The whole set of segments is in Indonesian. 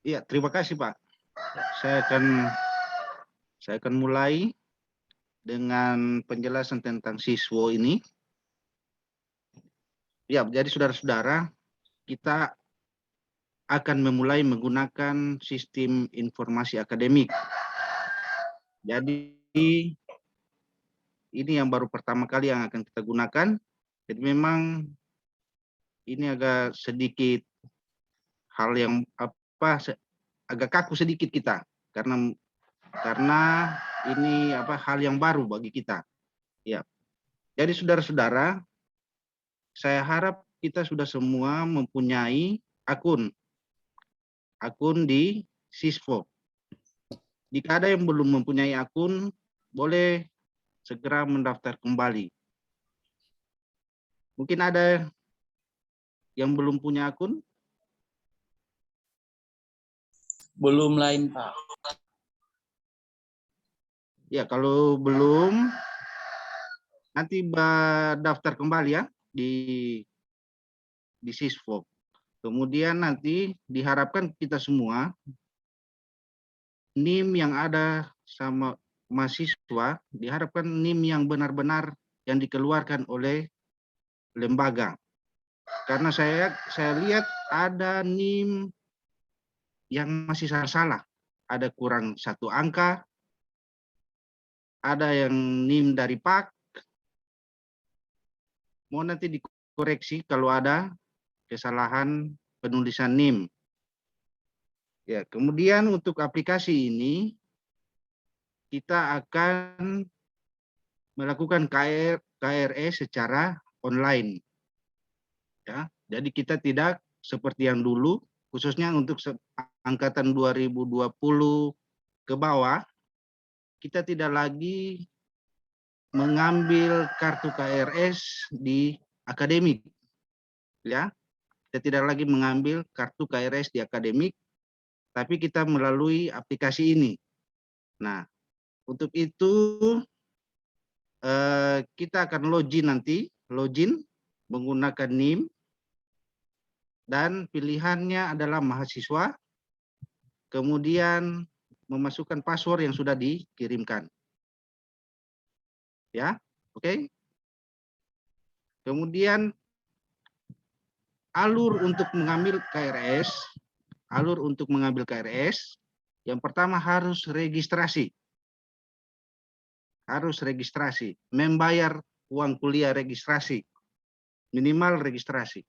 Iya, terima kasih Pak. Saya akan saya akan mulai dengan penjelasan tentang siswo ini. Ya, jadi saudara-saudara, kita akan memulai menggunakan sistem informasi akademik. Jadi ini yang baru pertama kali yang akan kita gunakan. Jadi memang ini agak sedikit hal yang agak kaku sedikit kita karena ini hal yang baru bagi kita. Ya. Jadi saudara-saudara, saya harap kita sudah semua mempunyai akun di Sisvo. Jika ada yang belum mempunyai akun, boleh segera mendaftar kembali. Mungkin ada yang belum punya akun? Belum lain, Pak. Ya, kalau belum, nanti daftar kembali ya di Sisvo. Kemudian nanti diharapkan kita semua NIM yang ada sama mahasiswa, diharapkan NIM yang benar-benar yang dikeluarkan oleh lembaga. Karena saya lihat ada NIM yang masih salah. Ada kurang satu angka, ada yang NIM dari PAK. Mau nanti dikoreksi kalau ada kesalahan penulisan NIM. Ya, kemudian untuk aplikasi ini kita akan melakukan KRS secara online. Ya, jadi kita tidak seperti yang dulu, khususnya untuk angkatan 2020 ke bawah, kita tidak lagi mengambil kartu KRS di akademik. Ya, kita tidak lagi mengambil kartu KRS di akademik, tapi kita melalui aplikasi ini. Nah, untuk itu kita akan login menggunakan NIM, dan pilihannya adalah mahasiswa, kemudian memasukkan password yang sudah dikirimkan. Ya, oke. Kemudian alur untuk mengambil KRS, yang pertama harus registrasi. Membayar uang kuliah registrasi, minimal registrasi.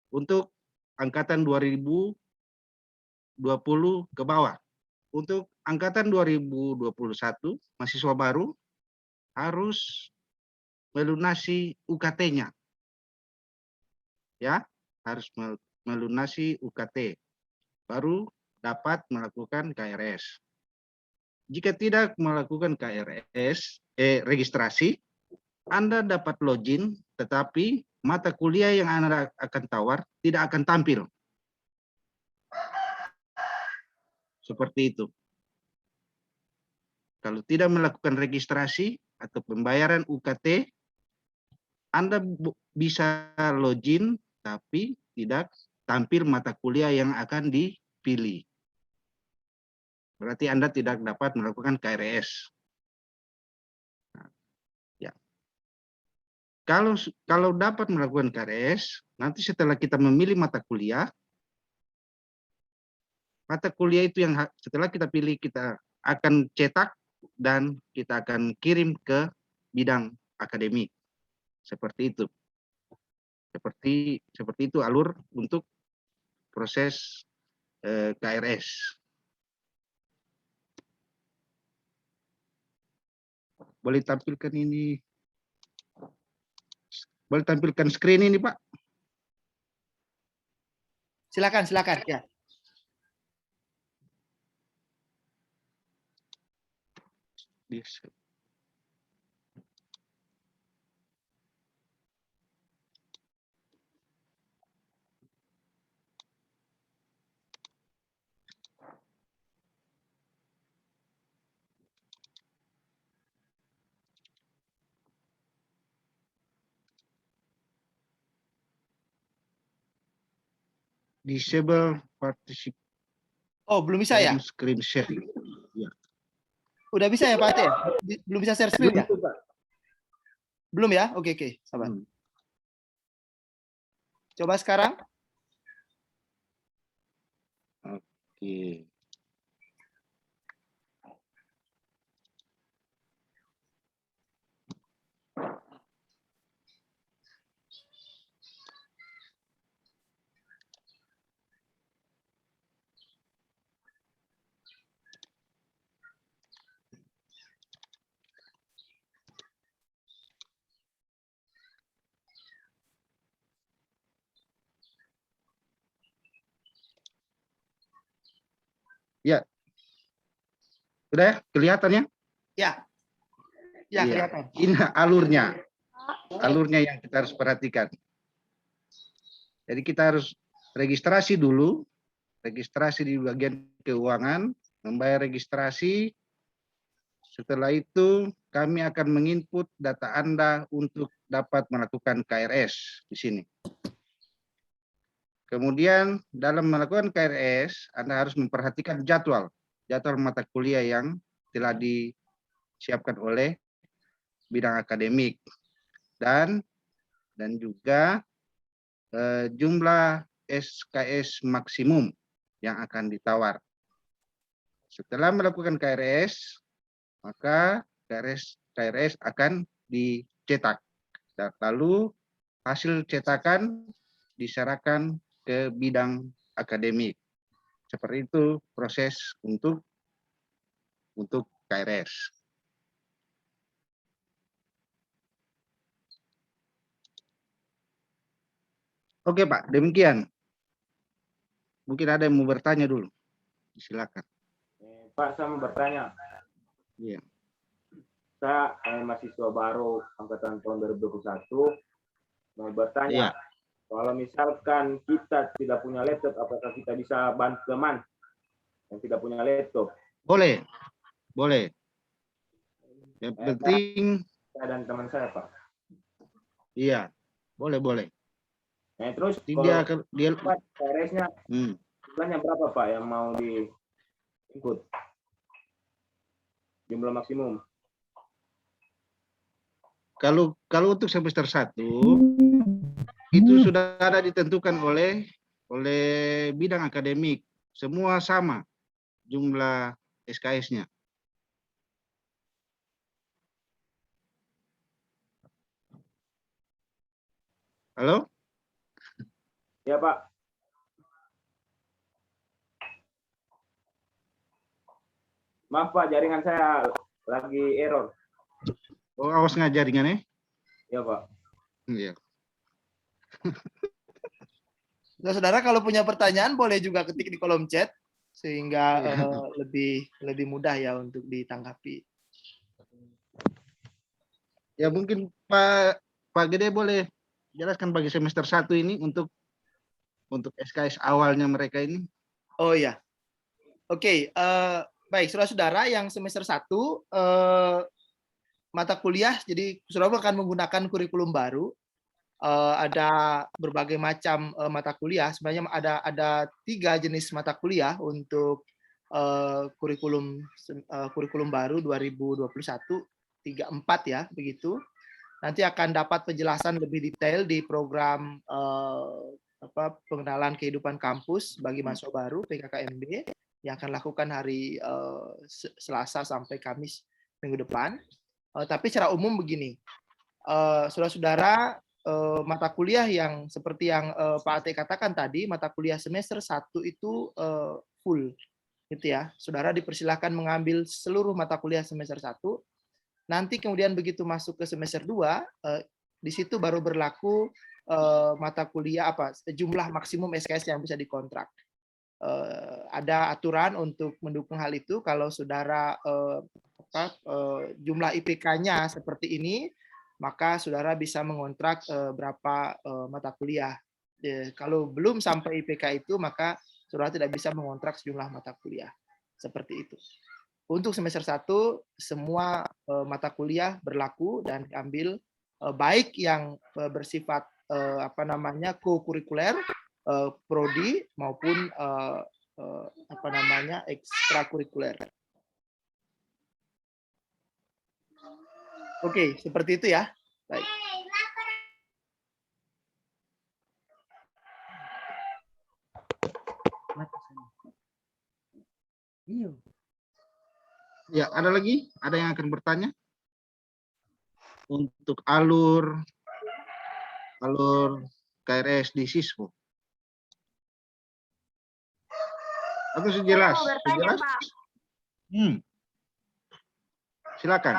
Untuk angkatan 2020 ke bawah. Untuk angkatan 2021, mahasiswa baru harus melunasi UKT-nya. Ya, harus melunasi UKT. Baru dapat melakukan KRS. Jika tidak melakukan registrasi, Anda dapat login, tetapi mata kuliah yang Anda akan tawar tidak akan tampil. Seperti itu. Kalau tidak melakukan registrasi atau pembayaran UKT, Anda bisa login, tapi tidak tampil mata kuliah yang akan dipilih. Berarti Anda tidak dapat melakukan KRS. Ya. Kalau dapat melakukan KRS, nanti setelah kita memilih mata kuliah itu yang setelah kita pilih, kita akan cetak dan kita akan kirim ke bidang akademik. Seperti itu. Seperti itu alur untuk proses KRS. Boleh tampilkan ini. Boleh tampilkan screen ini, Pak? Silakan ya. Disable participant. Oh, belum bisa ya? Screen share. Ya. Udah bisa ya Pak Ate? Belum bisa share screen ya? Belum, Pak. Belum ya? Oke, sabar. Coba sekarang. Oke. Ya. Sudah ya? Kelihatan ya? Ya. Ya, Iya. kelihatan. Ini alurnya yang kita harus perhatikan. Jadi kita harus registrasi dulu, registrasi di bagian keuangan, membayar registrasi. Setelah itu kami akan menginput data Anda untuk dapat melakukan KRS di sini. Kemudian dalam melakukan KRS, Anda harus memperhatikan jadwal mata kuliah yang telah disiapkan oleh bidang akademik dan juga jumlah SKS maksimum yang akan ditawar. Setelah melakukan KRS, maka KRS akan dicetak. Dan lalu hasil cetakan diserahkan ke bidang akademik. Seperti itu proses untuk KRS. Oke Pak, demikian. Mungkin ada yang mau bertanya dulu. Silakan. Pak, saya mau bertanya. Iya. Saya mahasiswa baru angkatan tahun 2021. Mau bertanya, kalau misalkan kita tidak punya laptop, apakah kita bisa bantu teman yang tidak punya laptop? Boleh. Yang penting saya dan teman saya, Pak. Iya, boleh. Nah, terus Dia KRS-nya jumlahnya berapa Pak yang mau diikut? Jumlah maksimum. Kalau untuk semester 1 itu sudah ada ditentukan oleh bidang akademik. Semua sama jumlah SKS-nya. Halo? Ya, Pak. Maaf Pak, jaringan saya lagi error. Oh, awas nggak jaringannya? Ya, Pak. Iya. Saudara kalau punya pertanyaan boleh juga ketik di kolom chat sehingga lebih mudah ya untuk ditanggapi. Ya mungkin Pak Gede boleh jelaskan bagi semester 1 ini untuk SKS awalnya mereka ini. Oh ya. Oke, baik saudara-saudara yang semester 1 mata kuliah, jadi saudara akan menggunakan kurikulum baru. Ada berbagai macam mata kuliah. Sebenarnya ada 3 jenis mata kuliah untuk kurikulum baru 2021 34 ya, begitu. Nanti akan dapat penjelasan lebih detail di program pengenalan kehidupan kampus bagi mahasiswa baru PKKMB yang akan lakukan hari Selasa sampai Kamis minggu depan. Tapi secara umum begini, saudara-saudara, mata kuliah yang seperti yang Pak Ate katakan tadi, mata kuliah semester 1 itu full, gitu ya. Saudara dipersilahkan mengambil seluruh mata kuliah semester 1. Nanti kemudian begitu masuk ke semester 2, di situ baru berlaku mata kuliah jumlah maksimum SKS yang bisa dikontrak. Ada aturan untuk mendukung hal itu. Kalau saudara jumlah IPK-nya seperti ini, maka saudara bisa mengontrak berapa mata kuliah. Kalau belum sampai IPK itu, maka saudara tidak bisa mengontrak sejumlah mata kuliah. Seperti itu. Untuk semester 1, semua mata kuliah berlaku dan diambil, baik yang bersifat co-kurikuler, prodi maupun apa namanya ekstrakurikuler. Oke, seperti itu ya. Baik. Ya, ada lagi? Ada yang akan bertanya? Untuk alur KRS di Siswo. Atau sudah jelas? Saya mau bertanya, Sudah jelas? Pak. Silakan.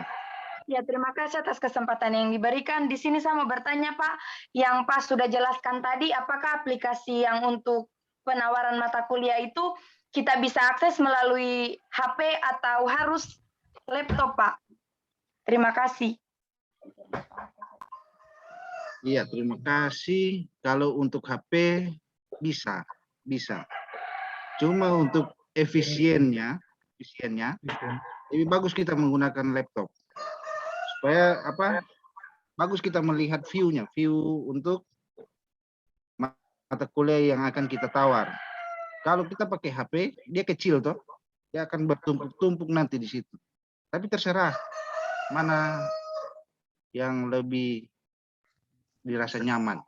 Ya, terima kasih atas kesempatan yang diberikan. Di sini saya mau bertanya, Pak, yang Pak sudah jelaskan tadi, apakah aplikasi yang untuk penawaran mata kuliah itu kita bisa akses melalui HP atau harus laptop, Pak? Terima kasih. Iya, terima kasih. Kalau untuk HP bisa. Cuma untuk efisiennya lebih bagus kita menggunakan laptop. Supaya bagus kita melihat view-nya, view untuk mata kuliah yang akan kita tawar. Kalau kita pakai HP, dia kecil toh, dia akan bertumpuk-tumpuk nanti di situ. Tapi terserah mana yang lebih dirasa nyaman.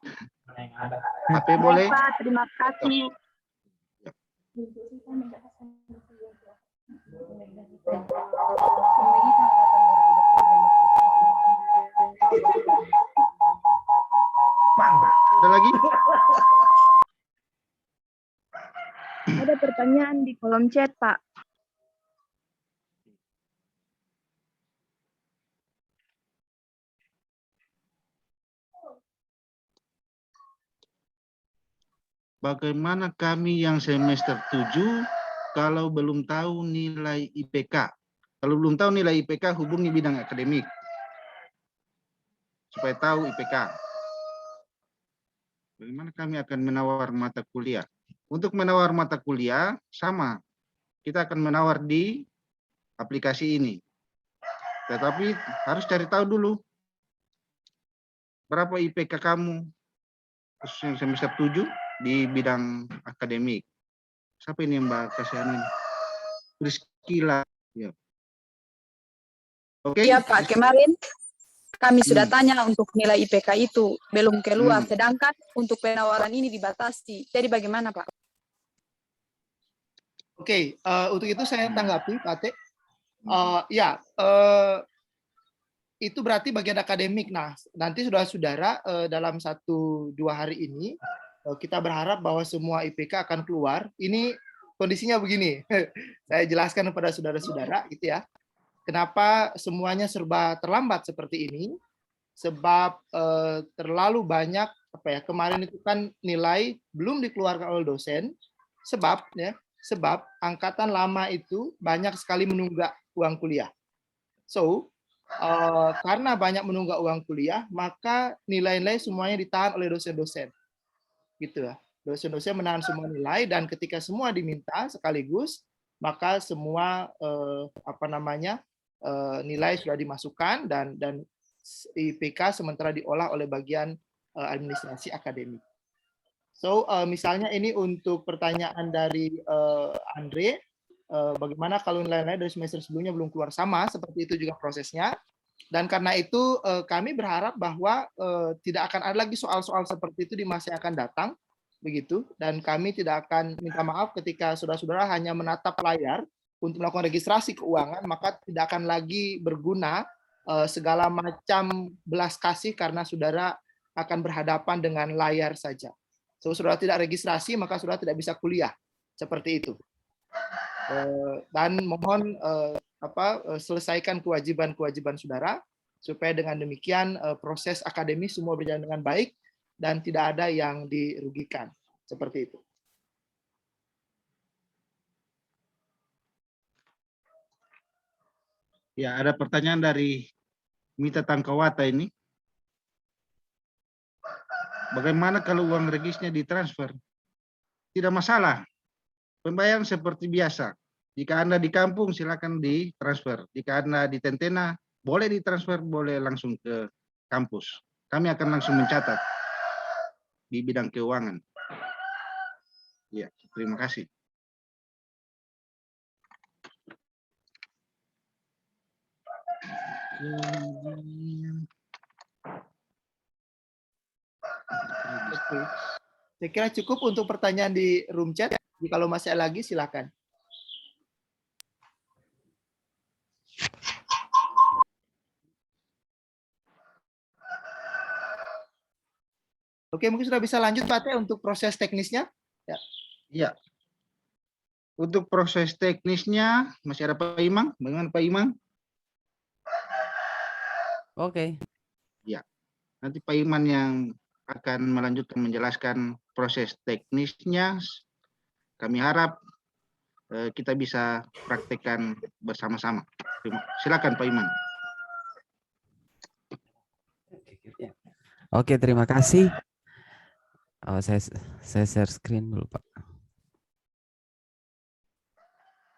HP boleh. Pak, terima kasih. Ada lagi? Ada pertanyaan di kolom chat, Pak. Bagaimana kami yang semester 7 kalau belum tahu nilai IPK? Kalau belum tahu nilai IPK, hubungi bidang akademik. Supaya tahu IPK. Bagaimana kami akan menawar mata kuliah? Untuk menawar mata kuliah, sama. Kita akan menawar di aplikasi ini. Tetapi harus cari tahu dulu. Berapa IPK kamu? Khusus semester 7 di bidang akademik. Siapa ini Mbak Kasihan ini? Priscila. Ya. Oke. Iya Pak, kemarin kami sudah tanya untuk nilai IPK itu belum keluar, sedangkan untuk penawaran ini dibatasi. Jadi bagaimana Pak? Oke, untuk itu saya tanggapi, Pak Ate. Itu berarti bagian akademik. Nah, nanti saudara-saudara dalam 1-2 hari ini kita berharap bahwa semua IPK akan keluar. Ini kondisinya begini. Saya jelaskan kepada saudara-saudara gitu ya. Kenapa semuanya serba terlambat seperti ini? Sebab terlalu banyak kemarin itu kan nilai belum dikeluarkan oleh dosen. Sebab angkatan lama itu banyak sekali menunggak uang kuliah. So, karena banyak menunggak uang kuliah, maka nilai-nilai semuanya ditahan oleh dosen-dosen. Gitu ya. Dosen-dosen menahan semua nilai, dan ketika semua diminta sekaligus, maka semua nilai sudah dimasukkan dan IPK sementara diolah oleh bagian administrasi akademik. So, misalnya ini untuk pertanyaan dari Andre, bagaimana kalau nilai-nilai dari semester sebelumnya belum keluar, sama seperti itu juga prosesnya. Dan karena itu kami berharap bahwa tidak akan ada lagi soal-soal seperti itu di masa yang akan datang, begitu. Dan kami tidak akan minta maaf ketika saudara-saudara hanya menatap layar untuk melakukan registrasi keuangan, maka tidak akan lagi berguna segala macam belas kasih karena saudara akan berhadapan dengan layar saja. So, saudara tidak registrasi, maka saudara tidak bisa kuliah. Seperti itu. Dan mohon selesaikan kewajiban-kewajiban saudara, supaya dengan demikian proses akademis semua berjalan dengan baik dan tidak ada yang dirugikan. Seperti itu. Ya, ada pertanyaan dari Mita Tangkawata ini. Bagaimana kalau uang regisnya ditransfer? Tidak masalah. Pembayaran seperti biasa. Jika Anda di kampung, silakan ditransfer. Jika Anda di Tentena, boleh ditransfer, boleh langsung ke kampus. Kami akan langsung mencatat di bidang keuangan. Ya, terima kasih. Kemudian Oke. Saya kira cukup untuk pertanyaan di room chat. Kalau masih ada lagi, silakan. Oke, mungkin sudah bisa lanjut Pak Teh untuk proses teknisnya. ya. Untuk proses teknisnya masih ada Pak Imam. Bagaimana Pak Imam? Oke. Nanti Pak Iman yang akan melanjutkan menjelaskan proses teknisnya. Kami harap kita bisa praktekkan bersama-sama. Silakan Pak Iman. Oke, terima kasih. Oh, saya share screen dulu, Pak.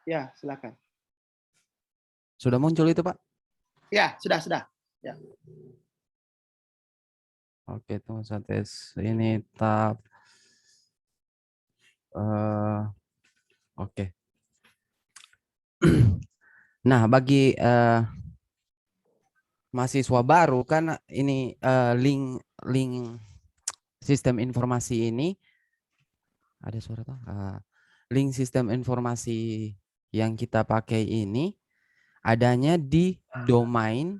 Ya, silakan. Sudah muncul itu, Pak? Ya, sudah. Ya. Oke, tunggu saya tes. Ini tab. Oke. Nah, bagi mahasiswa baru kan ini link sistem informasi ini ada suara tuh. Link sistem informasi yang kita pakai ini adanya di domain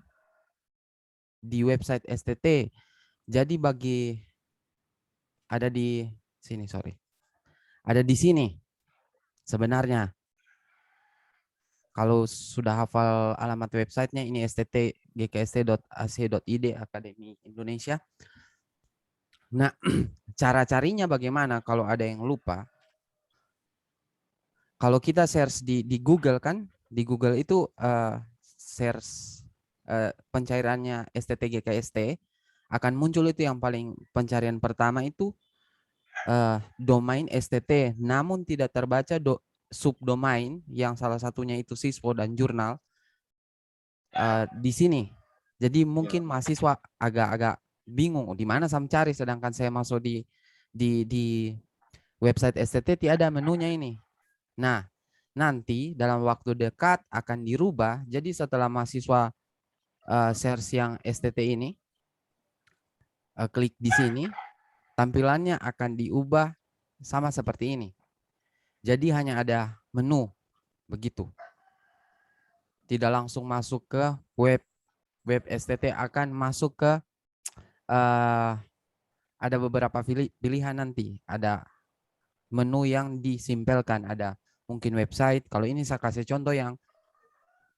di website STT. Jadi ada di sini, sorry. Ada di sini sebenarnya. Kalau sudah hafal alamat websitenya ini sttgkst.ac.id Akademi Indonesia. Nah, cara carinya bagaimana kalau ada yang lupa? Kalau kita search di Google kan, di Google itu search pencairannya STT-GKST akan muncul itu yang paling pencarian pertama itu domain STT, namun tidak terbaca subdomain yang salah satunya itu siswa dan jurnal di sini. Jadi mungkin mahasiswa agak-agak bingung di mana saya mencari, sedangkan saya masuk di website STT tidak ada menunya ini. Nah, nanti dalam waktu dekat akan dirubah. Jadi setelah mahasiswa search yang STT ini, klik di sini, tampilannya akan diubah sama seperti ini. Jadi hanya ada menu, begitu. Tidak langsung masuk ke web STT, akan masuk ke ada beberapa pilihan nanti. Ada menu yang disimpelkan, ada mungkin website. Kalau ini saya kasih contoh yang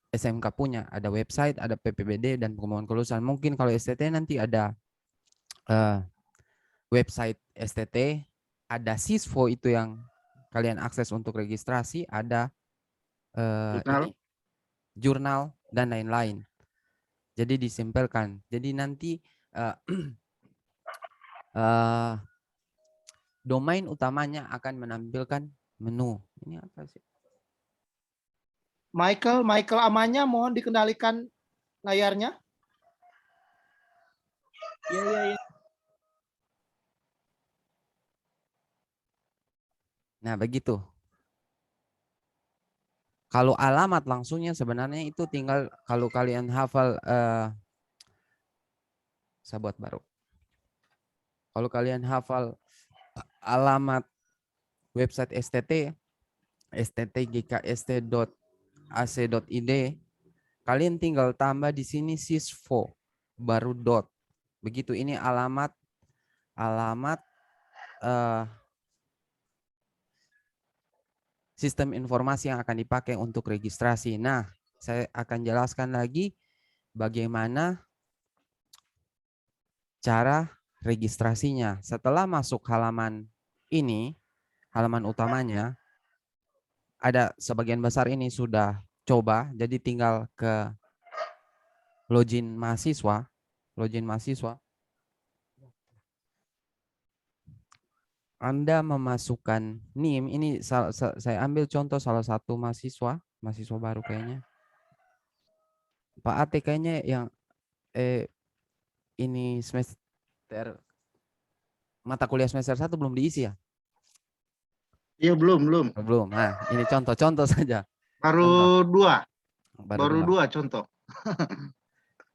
SMK punya, ada website, ada PPBD dan pengumuman kelulusan. Mungkin kalau STT nanti ada website STT, ada siswo itu yang kalian akses untuk registrasi, ada jurnal dan lain-lain. Jadi disimpelkan. Jadi nanti domain utamanya akan menampilkan menu. Ini apa sih? Michael Amanya, mohon dikendalikan layarnya. Iya. Nah, begitu. Kalau alamat langsungnya sebenarnya itu tinggal kalau kalian hafal saya buat baru. Kalau kalian hafal alamat website STT, sttgkst.ac.id, kalian tinggal tambah di sini siswo baru dot. Begitu, ini alamat sistem informasi yang akan dipakai untuk registrasi. Nah, saya akan jelaskan lagi bagaimana cara registrasinya. Setelah masuk halaman ini, halaman utamanya, ada sebagian besar ini sudah coba, jadi tinggal ke login mahasiswa. Anda memasukkan NIM, ini saya ambil contoh salah satu mahasiswa baru kayaknya. Pak Ate kayaknya yang ini semester mata kuliah semester 1 belum diisi ya? Iya, belum. Belum. Nah, ini contoh saja. Baru Contoh. dua contoh.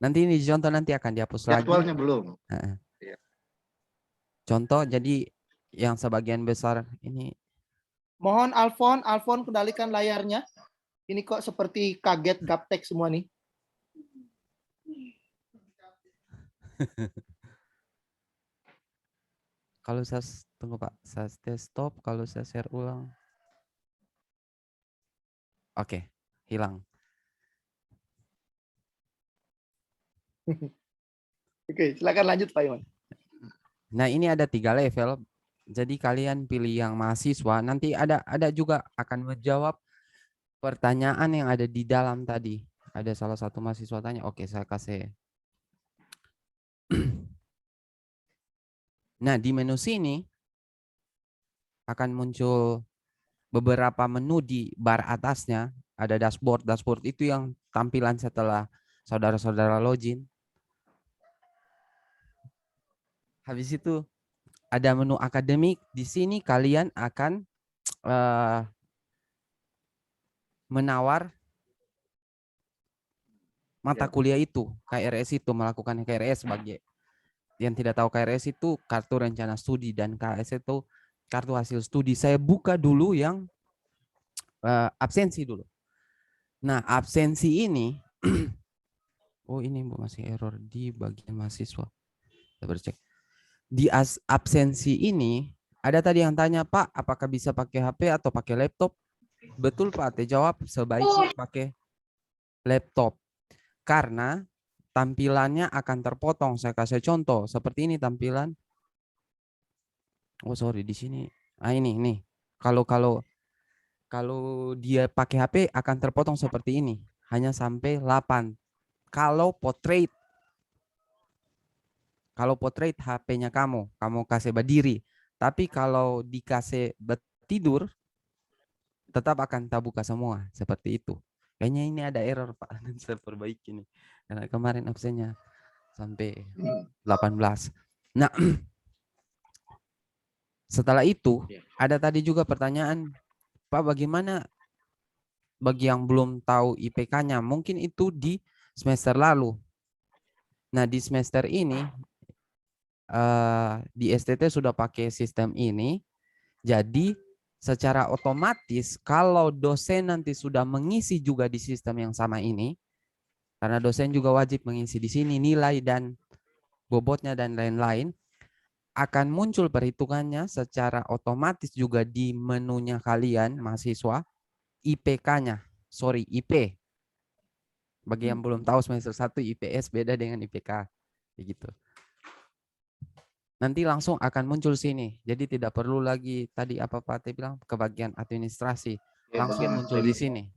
Nanti ini contoh nanti akan dihapus lagi. Jadwalnya belum. Heeh. Iya. Contoh jadi yang sebagian besar ini. Mohon Alfon kendalikan layarnya. Ini kok seperti kaget gaptek semua nih. Kalau saya tunggu Pak, saya stop. Kalau saya share ulang. Oke, hilang. Oke, silakan lanjut Pak Iwan. Nah, ini ada 3 level. Jadi kalian pilih yang mahasiswa. Nanti ada juga akan menjawab pertanyaan yang ada di dalam tadi. Ada salah satu mahasiswa tanya. Oke, saya kasih. Nah, di menu sini akan muncul beberapa menu di bar atasnya. Ada dashboard. Dashboard itu yang tampilan setelah saudara-saudara login. Habis itu ada menu akademik. Di sini kalian akan menawar mata kuliah itu, KRS itu, melakukan KRS. Bagi yang tidak tahu, KRS itu kartu rencana studi dan KS itu kartu hasil studi. Saya buka dulu yang absensi dulu. Nah, absensi ini oh ini masih error di bagian mahasiswa. Kita bercek. Di absensi ini ada tadi yang tanya, Pak, apakah bisa pakai HP atau pakai laptop? Betul Pak, jawab sebaiknya pakai laptop. Karena tampilannya akan terpotong. Saya kasih contoh seperti ini tampilan. Oh sorry, di sini. Ah ini. Kalau dia pakai HP akan terpotong seperti ini. Hanya sampai 8. Kalau portrait HP-nya kamu kasih berdiri. Tapi kalau dikasih tidur, tetap akan terbuka semua. Seperti itu. Kayaknya ini ada error Pak. Saya perbaiki nih. Karena kemarin absennya sampai 18. Nah, setelah itu ada tadi juga pertanyaan, Pak, bagaimana bagi yang belum tahu IPK-nya? Mungkin itu di semester lalu. Nah, di semester ini di STT sudah pakai sistem ini. Jadi secara otomatis kalau dosen nanti sudah mengisi juga di sistem yang sama ini, karena dosen juga wajib mengisi di sini nilai dan bobotnya dan lain-lain, akan muncul perhitungannya secara otomatis juga di menunya kalian mahasiswa, IPK-nya, IP. Bagi yang belum tahu semester 1 IPS beda dengan IPK, begitu. Nanti langsung akan muncul sini. Jadi tidak perlu lagi tadi apa Pak Teh bilang ke bagian administrasi, langsung muncul di sini.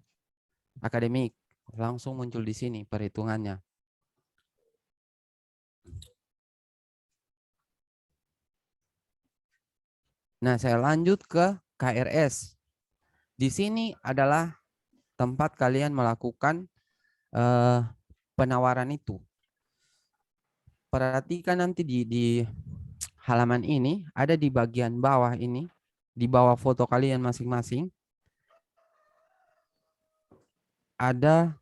Akademik, langsung muncul di sini perhitungannya. Nah, saya lanjut ke KRS. Di sini adalah tempat kalian melakukan penawaran itu. Perhatikan nanti di halaman ini, ada di bagian bawah ini, di bawah foto kalian masing-masing, ada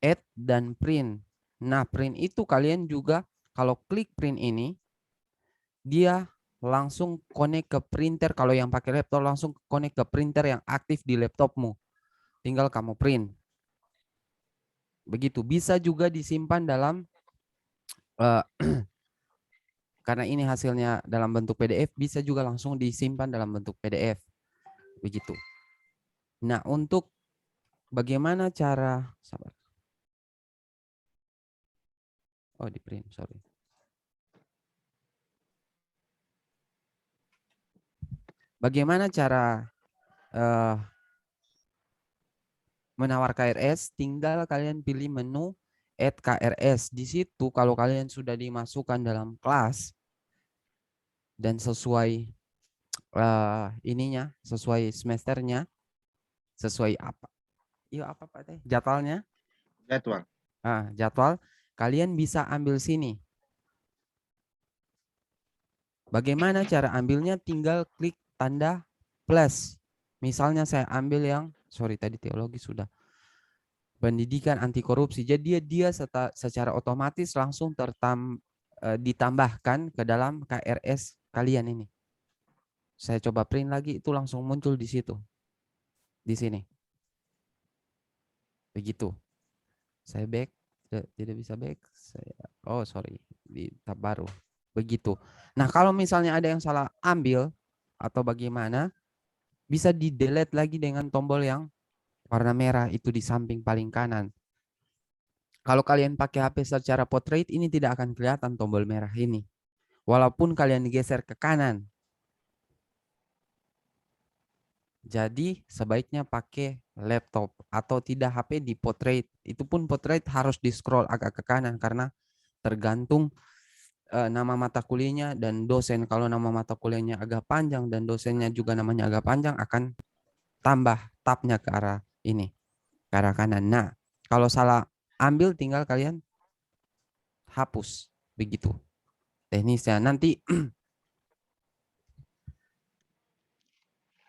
add dan print. Nah, print itu kalian juga kalau klik print ini, dia langsung connect ke printer. Kalau yang pakai laptop langsung connect ke printer yang aktif di laptopmu. Tinggal kamu print. Begitu. Bisa juga disimpan dalam karena ini hasilnya dalam bentuk PDF, bisa juga langsung disimpan dalam bentuk PDF. Begitu. Nah, untuk bagaimana cara di print, sorry. Bagaimana cara menawar KRS? Tinggal kalian pilih menu Add KRS. Di situ kalau kalian sudah dimasukkan dalam kelas dan sesuai ininya, sesuai semesternya, sesuai apa? Iya apa Pak Teh? Jadwalnya? Jadwal. Jadwal. Kalian bisa ambil sini. Bagaimana cara ambilnya? Tinggal klik tanda plus. Misalnya saya ambil yang, sorry tadi teologi sudah. pendidikan anti korupsi. Jadi dia secara otomatis langsung ditambahkan ke dalam KRS kalian ini. Saya coba print lagi, itu langsung muncul di situ. Di sini. Begitu. Saya back, tidak bisa back. Oh sorry, di tab baru. Begitu. Nah kalau misalnya ada yang salah ambil atau bagaimana, bisa di delete lagi dengan tombol yang warna merah itu di samping paling kanan. Kalau kalian pakai HP secara portrait, ini tidak akan kelihatan tombol merah ini. Walaupun kalian geser ke kanan. Jadi sebaiknya pakai laptop atau tidak HP di portrait. Itu pun portrait harus di scroll agak ke kanan karena tergantung nama mata kuliahnya dan dosen. Kalau nama mata kuliahnya agak panjang dan dosennya juga namanya agak panjang, akan tambah tabnya ke arah ini, ke arah kanan. Nah, kalau salah ambil tinggal kalian hapus. Begitu teknisnya. Nanti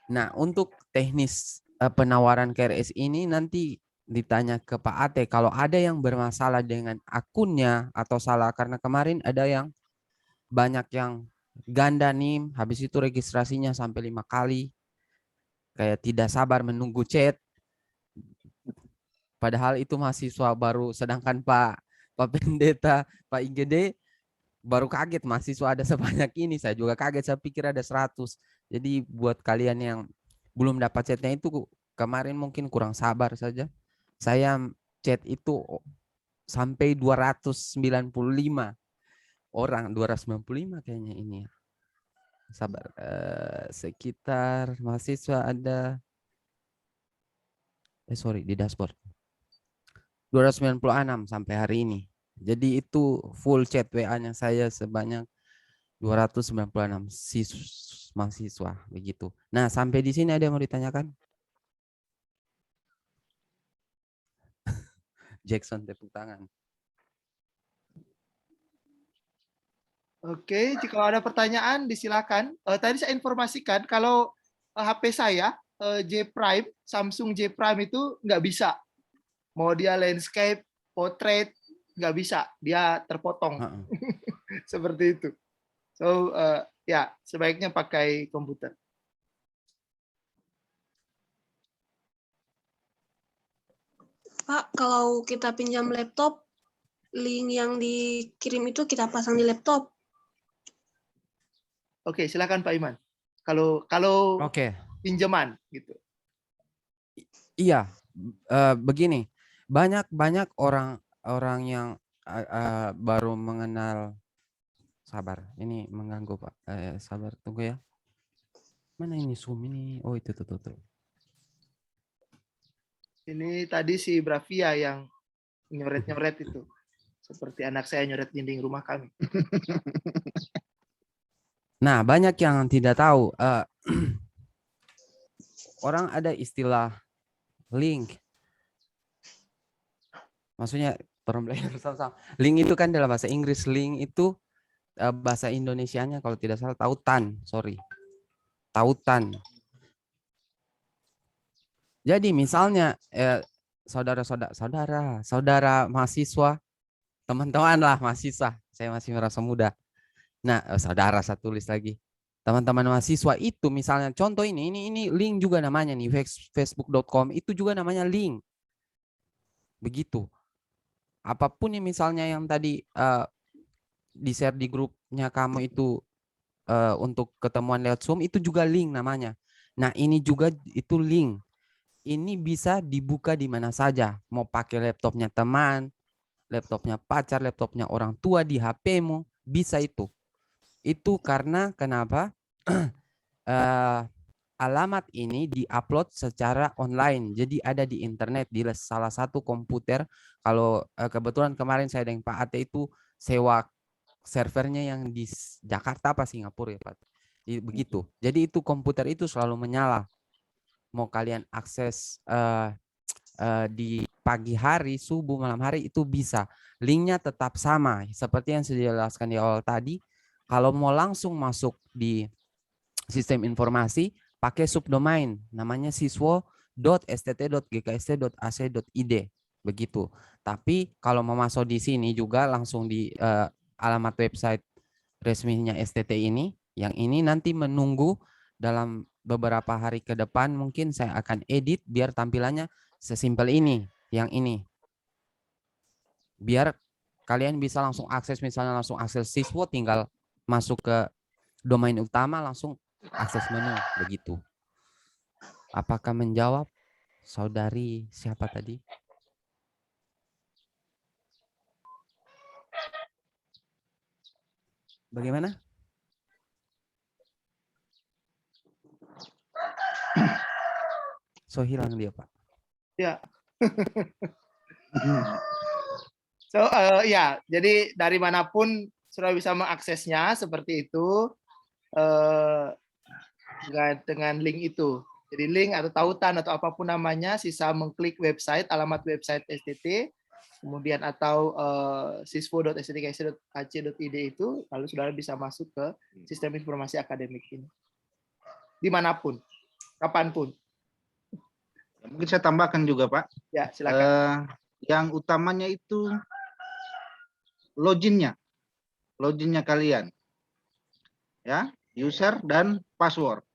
nah, untuk teknis penawaran KRS ini nanti ditanya ke Pak Ate. Kalau ada yang bermasalah dengan akunnya atau salah, karena kemarin ada yang banyak yang ganda NIM, habis itu registrasinya sampai 5 kali. Kayak tidak sabar menunggu chat. Padahal itu mahasiswa baru, sedangkan Pak Pendeta, Pak IGD baru kaget mahasiswa ada sebanyak ini. Saya juga kaget, saya pikir ada 100. Jadi buat kalian yang belum dapat chatnya itu kemarin mungkin kurang sabar saja. Saya chat itu sampai 295 orang, 295 kayaknya ini. Sabar, sekitar mahasiswa ada, sorry di dashboard 296 sampai hari ini. Jadi itu full chat WA-nya saya sebanyak 296 mahasiswa begitu. Nah, sampai di sini ada yang mau ditanyakan? Jackson tepuk tangan. Oke, jika ada pertanyaan disilakan. Tadi saya informasikan kalau HP saya J Prime, Samsung J Prime itu nggak bisa. Mau dia landscape, portrait, nggak bisa. Dia terpotong. Seperti itu. So, ya, sebaiknya pakai komputer. Pak, kalau kita pinjam laptop, link yang dikirim itu kita pasang di laptop. Oke, silakan Pak Iman. Kalau pinjaman gitu. Iya, begini. Banyak orang yang baru mengenal. Sabar, ini mengganggu Pak. Sabar, tunggu ya. Mana ini Zoom ini? Oh itu tuh. Ini tadi si Bravia yang nyoret itu. Seperti anak saya nyoret dinding rumah kami. Nah, banyak yang tidak tahu. Orang ada istilah link. Maksudnya bersama-sama. Link itu kan dalam bahasa Inggris. Link itu bahasa Indonesianya kalau tidak salah tautan. Jadi misalnya saudara mahasiswa, teman-teman lah mahasiswa, saya masih merasa muda. Nah, saudara saya tulis lagi. Teman-teman mahasiswa itu misalnya contoh ini link juga namanya nih, facebook.com itu juga namanya link. Begitu. Apapun yang misalnya yang tadi di-share di grupnya kamu itu untuk ketemuan lewat Zoom itu juga link namanya. Nah, ini juga itu link. Ini bisa dibuka di mana saja. Mau pakai laptopnya teman, laptopnya pacar, laptopnya orang tua, di HP-mu, bisa itu. Itu karena kenapa? Alamat ini diupload secara online. Jadi ada di internet, di salah satu komputer. Kalau kebetulan kemarin saya dengan Pak Ate itu sewa servernya yang di Jakarta apa Singapura ya Pak. Begitu. Jadi itu komputer itu selalu menyala. Mau kalian akses di pagi hari, subuh, malam hari itu bisa. Linknya tetap sama. Seperti yang saya jelaskan di awal tadi. Kalau mau langsung masuk di sistem informasi, pakai subdomain. Namanya siswo.stt.gkst.ac.id. begitu. Tapi kalau mau masuk di sini juga langsung di alamat website resminya STT ini, yang ini nanti menunggu dalam beberapa hari ke depan mungkin saya akan edit biar tampilannya sesimpel ini, yang ini. Biar kalian bisa langsung akses, misalnya langsung akses siswa, tinggal masuk ke domain utama langsung akses menu begitu. Apakah menjawab saudari siapa tadi? Bagaimana? So hilang dia, Pak. Ya. So ya, jadi dari manapun sudah bisa mengaksesnya seperti itu dengan link itu. Jadi link atau tautan atau apapun namanya, sisa mengklik website, alamat website STT, kemudian atau siswo.sttks.ac.id itu, lalu saudara bisa masuk ke sistem informasi akademik ini. Dimanapun, kapanpun. Mungkin saya tambahkan juga, Pak. Ya, silakan. Yang utamanya itu loginnya kalian, ya, user dan password.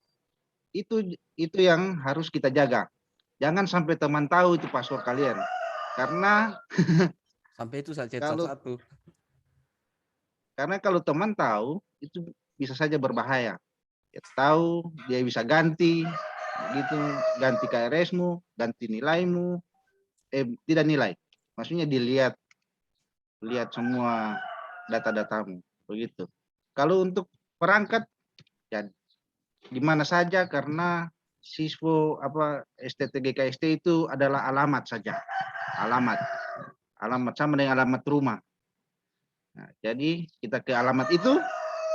Itu yang harus kita jaga. Jangan sampai teman tahu itu password kalian, karena sampai itu saya kalau satu. Karena kalau teman tahu itu bisa saja berbahaya. Ya, tahu dia bisa ganti, gitu, ganti KRS-mu, ganti nilaimu, tidak nilai, maksudnya lihat semua data-datamu, begitu. Kalau untuk perangkat, ya di mana saja, karena siswa STT GKST itu adalah alamat saja, alamat sama dengan alamat rumah. Nah, jadi kita ke alamat itu,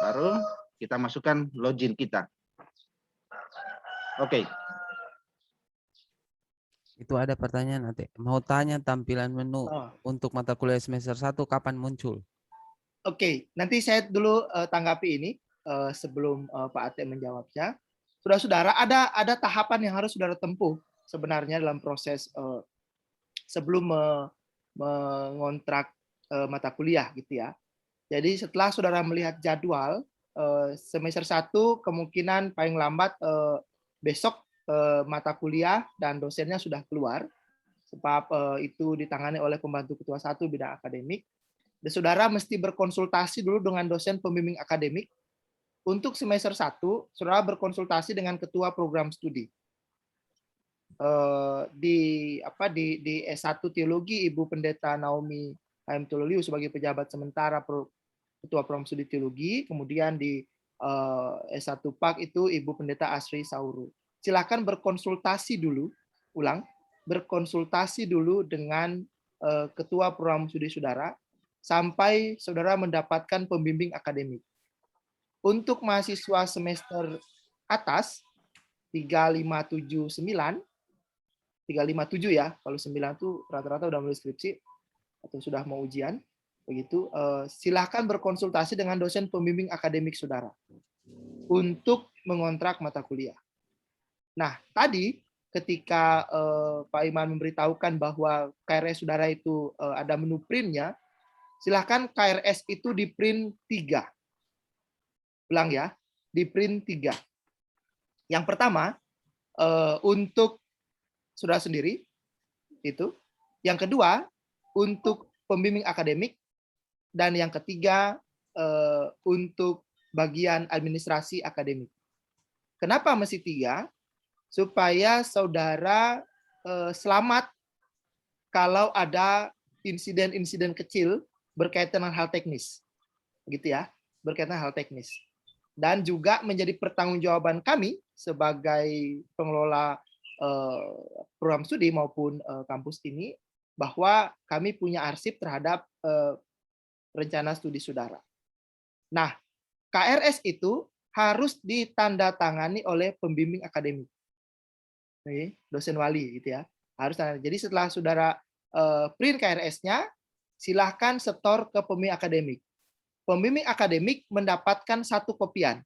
baru kita masukkan login kita. Oke. Itu ada pertanyaan, Ate. Mau tanya tampilan menu untuk mata kuliah semester 1 kapan muncul? Oke, nanti saya dulu tanggapi ini sebelum Pak Ate menjawabnya. Saudara-saudara, ada tahapan yang harus saudara tempuh sebenarnya dalam proses sebelum mengontrak mata kuliah gitu ya. Jadi setelah saudara melihat jadwal semester 1 kemungkinan paling lambat besok mata kuliah dan dosennya sudah keluar, sebab itu ditangani oleh pembantu ketua 1 bidang akademik. Dan saudara mesti berkonsultasi dulu dengan dosen pembimbing akademik. Untuk semester 1, saudara berkonsultasi dengan ketua program studi. Di S1 Teologi, Ibu Pendeta Naomi HM Tuloliu sebagai pejabat sementara ketua program studi teologi, kemudian di S1 PAK itu Ibu Pendeta Asri Sauru. Silakan berkonsultasi dulu, berkonsultasi dulu dengan ketua program studi saudara sampai saudara mendapatkan pembimbing akademik. Untuk mahasiswa semester atas 3579 ya, kalau 9 itu rata-rata udah mulai skripsi atau sudah mau ujian, begitu. Silahkan berkonsultasi dengan dosen pembimbing akademik saudara untuk mengontrak mata kuliah. Nah, tadi ketika Pak Iman memberitahukan bahwa KRS saudara itu ada menu printnya, silahkan KRS itu di print 3. Ulang ya, di print 3. Yang pertama, untuk saudara sendiri, itu. Yang kedua, untuk pembimbing akademik. Dan yang ketiga, untuk bagian administrasi akademik. Kenapa mesti 3? Supaya saudara selamat kalau ada insiden-insiden kecil berkaitan dengan hal teknis. Gitu ya, berkaitan dengan hal teknis. Dan juga menjadi pertanggungjawaban kami sebagai pengelola program studi maupun kampus ini, bahwa kami punya arsip terhadap rencana studi saudara. Nah, KRS itu harus ditandatangani oleh pembimbing akademik, dosen wali gitu ya. Harus. Jadi setelah saudara print KRS-nya, silahkan setor ke pembimbing akademik. Pembimbing akademik mendapatkan 1 kopian,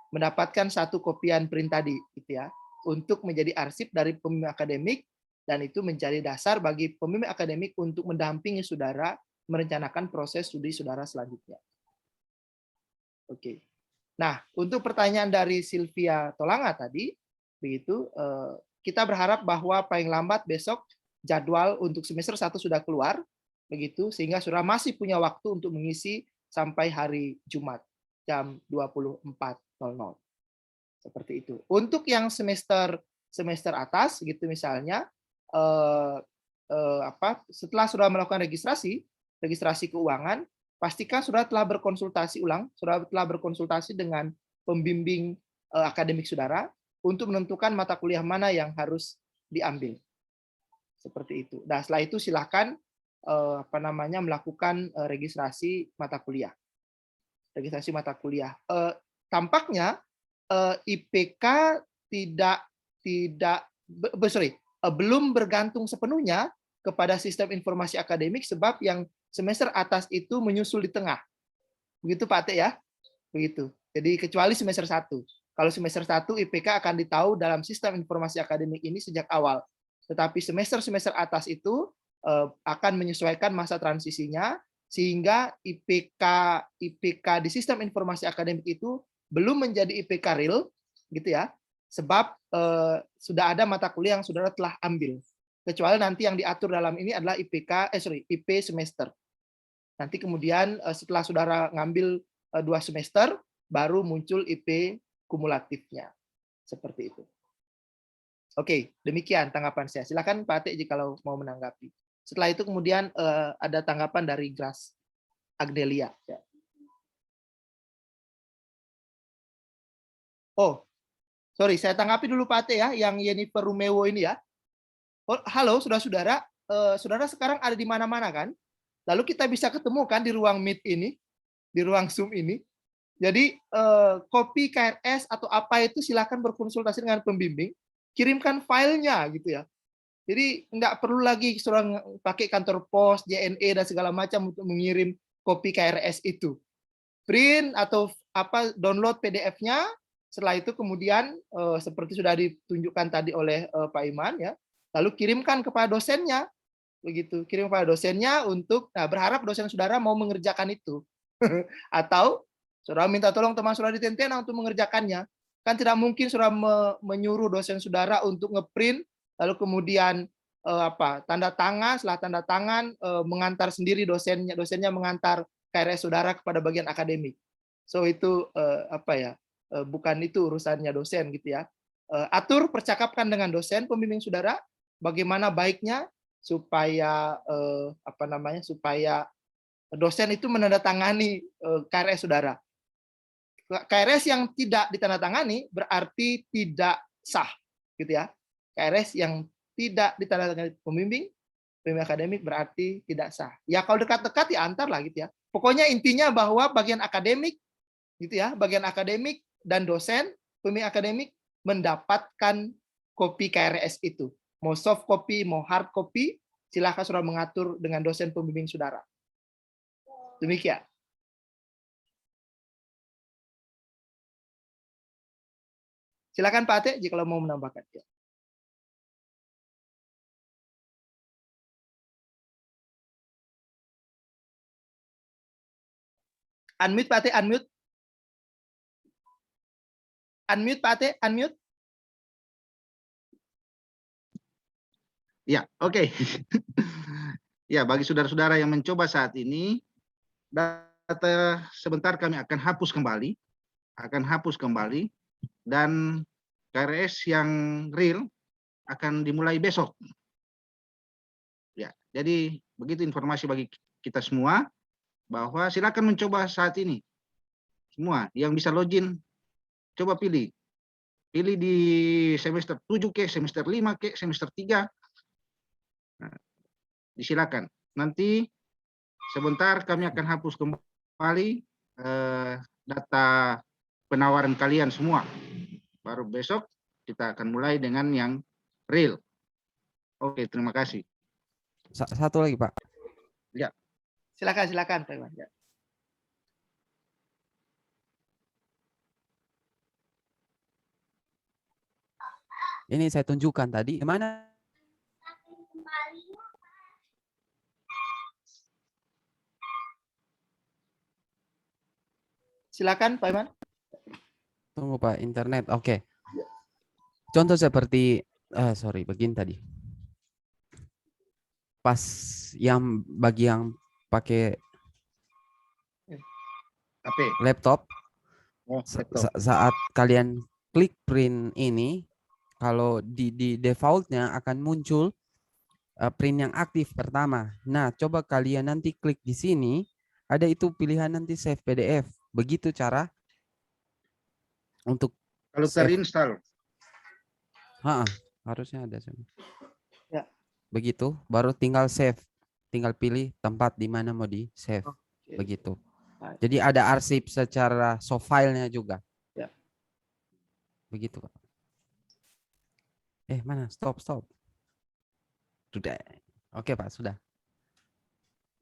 mendapatkan 1 kopian print tadi, gitu ya, untuk menjadi arsip dari pembimbing akademik dan itu menjadi dasar bagi pembimbing akademik untuk mendampingi saudara merencanakan proses studi saudara selanjutnya. Oke. Nah, untuk pertanyaan dari Sylvia Tolanga tadi, begitu, kita berharap bahwa paling lambat besok jadwal untuk semester 1 sudah keluar, begitu, sehingga saudara masih punya waktu untuk mengisi sampai hari Jumat jam 24.00. Seperti itu. Untuk yang semester atas, gitu misalnya, setelah sudah melakukan registrasi keuangan, pastikan saudara telah berkonsultasi ulang, saudara telah berkonsultasi dengan pembimbing akademik saudara untuk menentukan mata kuliah mana yang harus diambil. Seperti itu. Nah, setelah itu silakan melakukan registrasi mata kuliah. Registrasi mata kuliah. Tampaknya IPK belum bergantung sepenuhnya kepada sistem informasi akademik, sebab yang semester atas itu menyusul di tengah. Begitu Pak Ate ya? Begitu. Jadi kecuali semester 1. Kalau semester 1 IPK akan ditahu dalam sistem informasi akademik ini sejak awal. Tetapi semester atas itu akan menyesuaikan masa transisinya, sehingga IPK di sistem informasi akademik itu belum menjadi IPK real, gitu ya, sebab sudah ada mata kuliah yang saudara telah ambil. Kecuali nanti yang diatur dalam ini adalah IP semester. Nanti kemudian setelah saudara ngambil 2 semester, baru muncul IP kumulatifnya. Seperti itu. Oke, demikian tanggapan saya. Silakan Pak Ate jika mau menanggapi. Setelah itu kemudian ada tanggapan dari Grace Agdelia. Ya. Oh, sorry, saya tanggapi dulu Pak Ate ya, yang Jennifer Rumewo ini ya. Oh, halo, saudara-saudara. Saudara sekarang ada di mana-mana kan? Lalu kita bisa ketemu kan di ruang Meet ini, di ruang Zoom ini. Jadi kopi KRS atau apa itu silakan berkonsultasi dengan pembimbing, kirimkan filenya gitu ya. Jadi nggak perlu lagi saudara pakai kantor pos, JNE dan segala macam untuk mengirim kopi KRS itu. Print atau download PDF-nya. Setelah itu kemudian seperti sudah ditunjukkan tadi oleh Pak Iman ya, lalu kirimkan kepada dosennya, begitu. Kirim kepada dosennya untuk berharap dosen saudara mau mengerjakan itu, atau saudara minta tolong teman saudara di Tentena untuk mengerjakannya. Kan tidak mungkin saudara menyuruh dosen saudara untuk ngeprint, lalu kemudian tanda tangan, setelah tanda tangan mengantar sendiri dosennya mengantar KRS saudara kepada bagian akademik. So itu bukan itu urusannya dosen gitu ya. Atur, percakapkan dengan dosen pembimbing saudara bagaimana baiknya supaya supaya dosen itu menandatangani KRS saudara. KRS yang tidak ditandatangani berarti tidak sah, gitu ya. KRS yang tidak ditandatangani pembimbing akademik berarti tidak sah. Ya kalau dekat-dekat ya antar lah gitu ya. Pokoknya intinya bahwa bagian akademik, gitu ya, bagian akademik dan dosen pembimbing akademik mendapatkan kopi KRS itu. Mau soft copy, mau hard copy, silakan saudara mengatur dengan dosen pembimbing saudara. Demikian. Silakan Pak Ate jika mau menambahkan. Unmute Pak Ate, unmute. Unmute Pak Ate, unmute. Ya, oke. Ya, bagi saudara-saudara yang mencoba saat ini, data sebentar kami akan hapus kembali, dan KRS yang real akan dimulai besok. Ya, jadi begitu informasi bagi kita semua, bahwa silakan mencoba saat ini. Semua yang bisa login, coba pilih di semester 7 ke, semester 5 ke, semester 3. Nah, disilakan. Nanti sebentar kami akan hapus kembali data penawaran kalian semua. Baru besok kita akan mulai dengan yang real. Oke, terima kasih. Satu lagi Pak. Ya. Silakan Pak Iwan. Ya. Ini saya tunjukkan tadi. Gimana Silakan Pak Iman. Tunggu Pak, internet. Oke. Contoh seperti, begini tadi. Pas bagi yang pakai HP. laptop, Oh, laptop. saat kalian klik print ini, kalau di defaultnya akan muncul print yang aktif pertama. Nah, coba kalian nanti klik di sini, ada itu pilihan nanti save PDF. Begitu cara untuk Kalau save. terinstall. Harusnya ada. Ya. Begitu, baru tinggal save. Tinggal pilih tempat di mana mau di save. Oke. Begitu. Baik. Jadi ada arsip secara soft file-nya juga. Ya. Begitu, Pak. Mana? Stop. Sudah. Oke, Pak, sudah.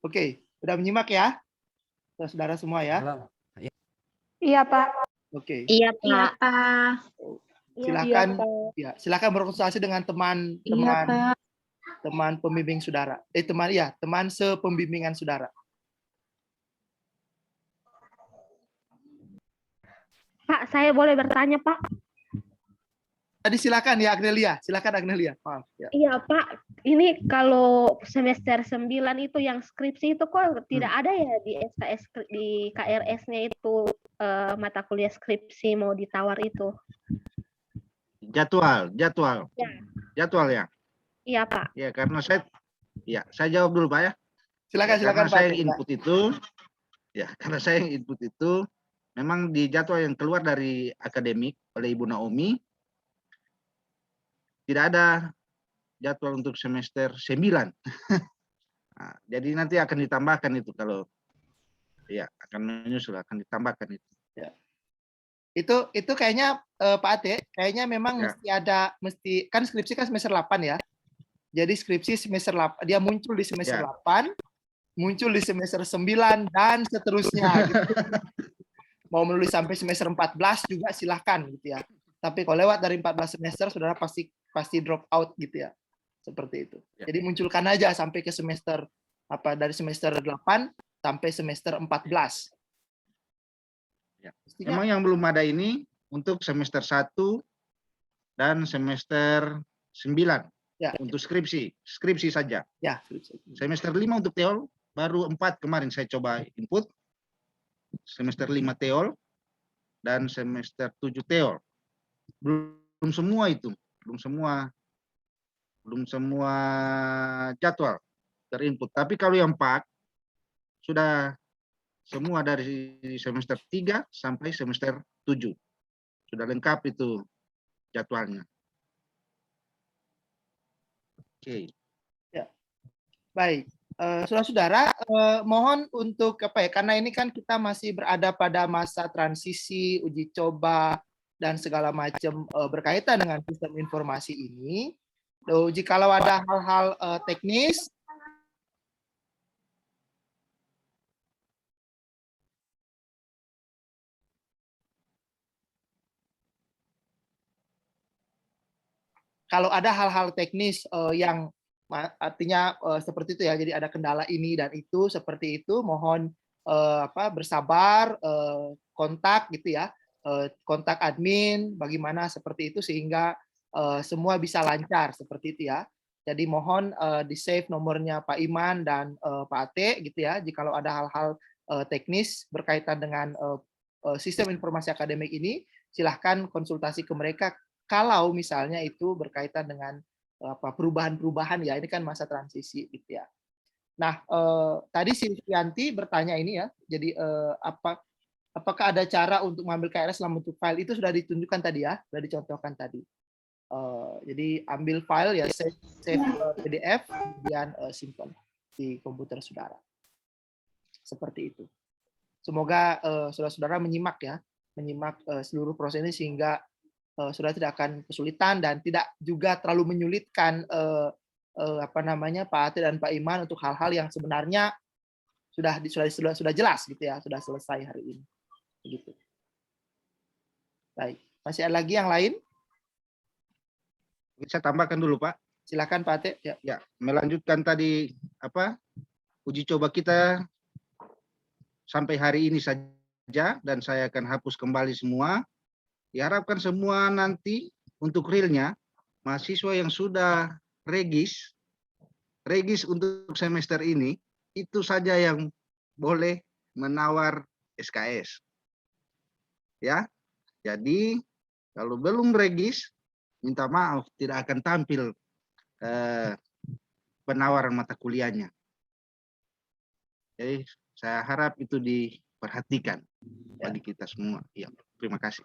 Oke, sudah menyimak ya, saudara semua ya. Iya, Pak. Oke, Iya, Pak. silakan, Iya, Pak. silakan berkonsultasi dengan teman pembimbing saudara. Teman sepembimbingan saudara. Pak, saya boleh bertanya, Pak? Tadi silakan ya Agnelia, silakan Agnelia. Maaf. Ya. Iya, Pak. Ini kalau semester 9 itu yang skripsi itu kok tidak ada ya di SKS di KRS-nya itu mata kuliah skripsi mau ditawar itu. Jadwal. Ya. Jadwal ya. Iya, Pak. Ya, karena saya jawab dulu Pak ya. Silakan Karena Pak. saya yang input itu, karena saya yang input itu, memang di jadwal yang keluar dari akademik oleh Ibu Naomi, tidak ada jadwal untuk semester 9. Nah, jadi nanti akan ditambahkan itu kalau akan menyusul, akan ditambahkan itu. Ya. Itu kayaknya Pak Ate, kayaknya memang mesti kan skripsi kan semester 8 ya. Jadi skripsi semester 8, dia muncul di semester 8, muncul di semester 9 dan seterusnya gitu. Mau menulis sampai semester 14 juga silahkan gitu ya. Tapi kalau lewat dari 14 semester saudara pasti drop out gitu ya. Seperti itu. Jadi munculkan aja sampai ke semester dari semester 8 sampai semester 14. Memang yang belum ada ini untuk semester 1 dan semester 9 untuk skripsi saja. Ya, skripsi. Semester 5 untuk teol, baru 4 kemarin saya coba input. Semester 5 teol dan semester 7 teol. Belum semua itu, belum semua jadwal terinput. Tapi kalau yang 4 sudah semua dari semester 3 sampai semester 7. Sudah lengkap itu jadwalnya. Oke. Ya. Baik. Saudara-saudara, mohon untuk karena ini kan kita masih berada pada masa transisi, uji coba, dan segala macam berkaitan dengan sistem informasi ini. Jikalau ada hal-hal teknis, kalau ada hal-hal teknis yang artinya seperti itu ya, jadi ada kendala ini dan itu seperti itu, mohon bersabar, kontak gitu ya, kontak admin, bagaimana seperti itu sehingga semua bisa lancar seperti itu ya. Jadi mohon di save nomornya Pak Iman dan Pak Ate gitu ya. Jikalau ada hal-hal teknis berkaitan dengan sistem informasi akademik ini, silahkan konsultasi ke mereka. Kalau misalnya itu berkaitan dengan perubahan-perubahan ya, ini kan masa transisi gitu ya. Nah, tadi Silvianti bertanya ini ya. Jadi apakah ada cara untuk mengambil KRS dalam bentuk file? Itu sudah ditunjukkan tadi ya, sudah dicontohkan tadi. Jadi ambil file ya, save PDF, kemudian simpan di komputer saudara. Seperti itu. Semoga saudara-saudara menyimak seluruh proses ini sehingga saudara tidak akan kesulitan dan tidak juga terlalu menyulitkan Pak Ate dan Pak Iman untuk hal-hal yang sebenarnya sudah jelas gitu ya, sudah selesai hari ini. Begitu. Baik, masih ada lagi yang lain? Saya tambahkan dulu Pak. Silakan Pak Ate. Ya, melanjutkan tadi uji coba kita sampai hari ini saja saja dan saya akan hapus kembali semua. Diharapkan semua nanti untuk realnya mahasiswa yang sudah regis untuk semester ini itu saja yang boleh menawar SKS. Ya. Jadi kalau belum regis minta maaf tidak akan tampil penawaran mata kuliahnya. Jadi saya harap itu diperhatikan bagi kita semua. Ya, terima kasih.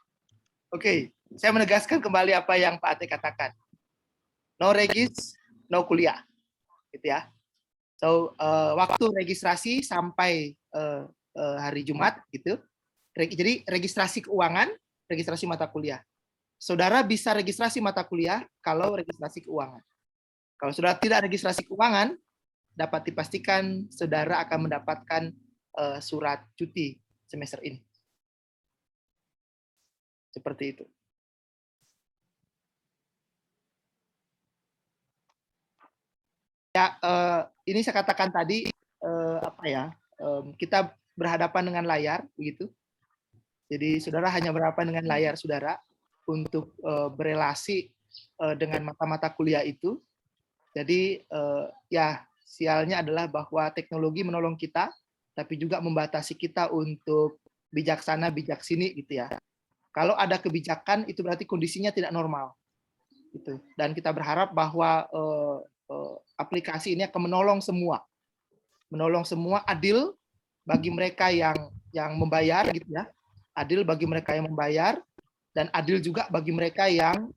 Oke, saya menegaskan kembali apa yang Pak Ate katakan. No regis, no kuliah, gitu ya. So waktu registrasi sampai hari Jumat, gitu. Jadi registrasi keuangan, registrasi mata kuliah. Saudara bisa registrasi mata kuliah kalau registrasi keuangan. Kalau saudara tidak registrasi keuangan, dapat dipastikan saudara akan mendapatkan surat cuti semester ini. Seperti itu. Ya, ini saya katakan tadi kita berhadapan dengan layar, begitu. Jadi saudara hanya berhadapan dengan layar saudara untuk berelasi dengan mata-mata kuliah itu. Jadi ya sialnya adalah bahwa teknologi menolong kita, tapi juga membatasi kita untuk bijaksana bijaksini gitu ya. Kalau ada kebijakan itu berarti kondisinya tidak normal. Gitu. Dan kita berharap bahwa aplikasi ini akan menolong semua adil bagi mereka yang membayar gitu ya, adil bagi mereka yang membayar dan adil juga bagi mereka yang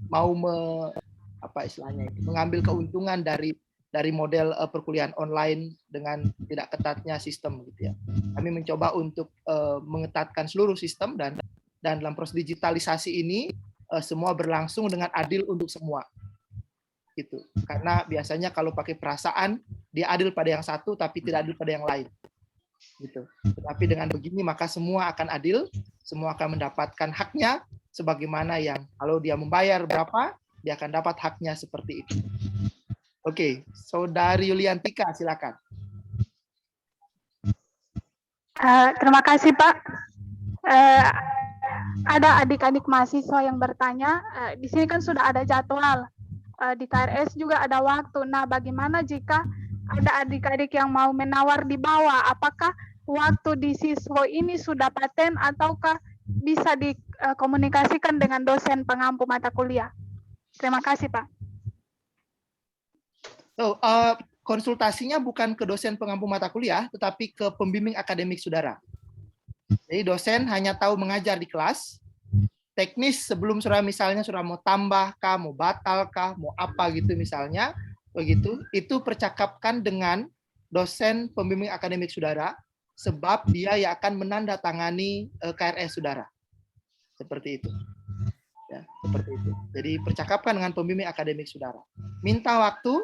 mau mengambil keuntungan dari model perkuliahan online dengan tidak ketatnya sistem gitu ya. Kami mencoba untuk mengetatkan seluruh sistem dan dalam proses digitalisasi ini semua berlangsung dengan adil untuk semua. Gitu. Karena biasanya kalau pakai perasaan dia adil pada yang satu tapi tidak adil pada yang lain. Gitu. Tetapi dengan begini maka semua akan adil, semua akan mendapatkan haknya sebagaimana yang kalau dia membayar berapa, dia akan dapat haknya seperti itu. Oke, Saudari Yuliantika silakan. Terima kasih Pak. Ada adik-adik mahasiswa yang bertanya, di sini kan sudah ada jadwal, di KRS juga ada waktu. Nah, bagaimana jika ada adik-adik yang mau menawar di bawah? Apakah waktu di siswa ini sudah paten ataukah bisa dikomunikasikan dengan dosen pengampu mata kuliah? Terima kasih, Pak. So, konsultasinya bukan ke dosen pengampu mata kuliah, tetapi ke pembimbing akademik saudara. Jadi dosen hanya tahu mengajar di kelas, teknis sebelum saudara misalnya saudara mau tambah kah, mau batal kah, mau apa gitu misalnya, begitu, itu percakapkan dengan dosen pembimbing akademik saudara, sebab dia yang akan menandatangani KRS saudara. Seperti itu. Ya, seperti itu. Jadi percakapkan dengan pembimbing akademik saudara. Minta waktu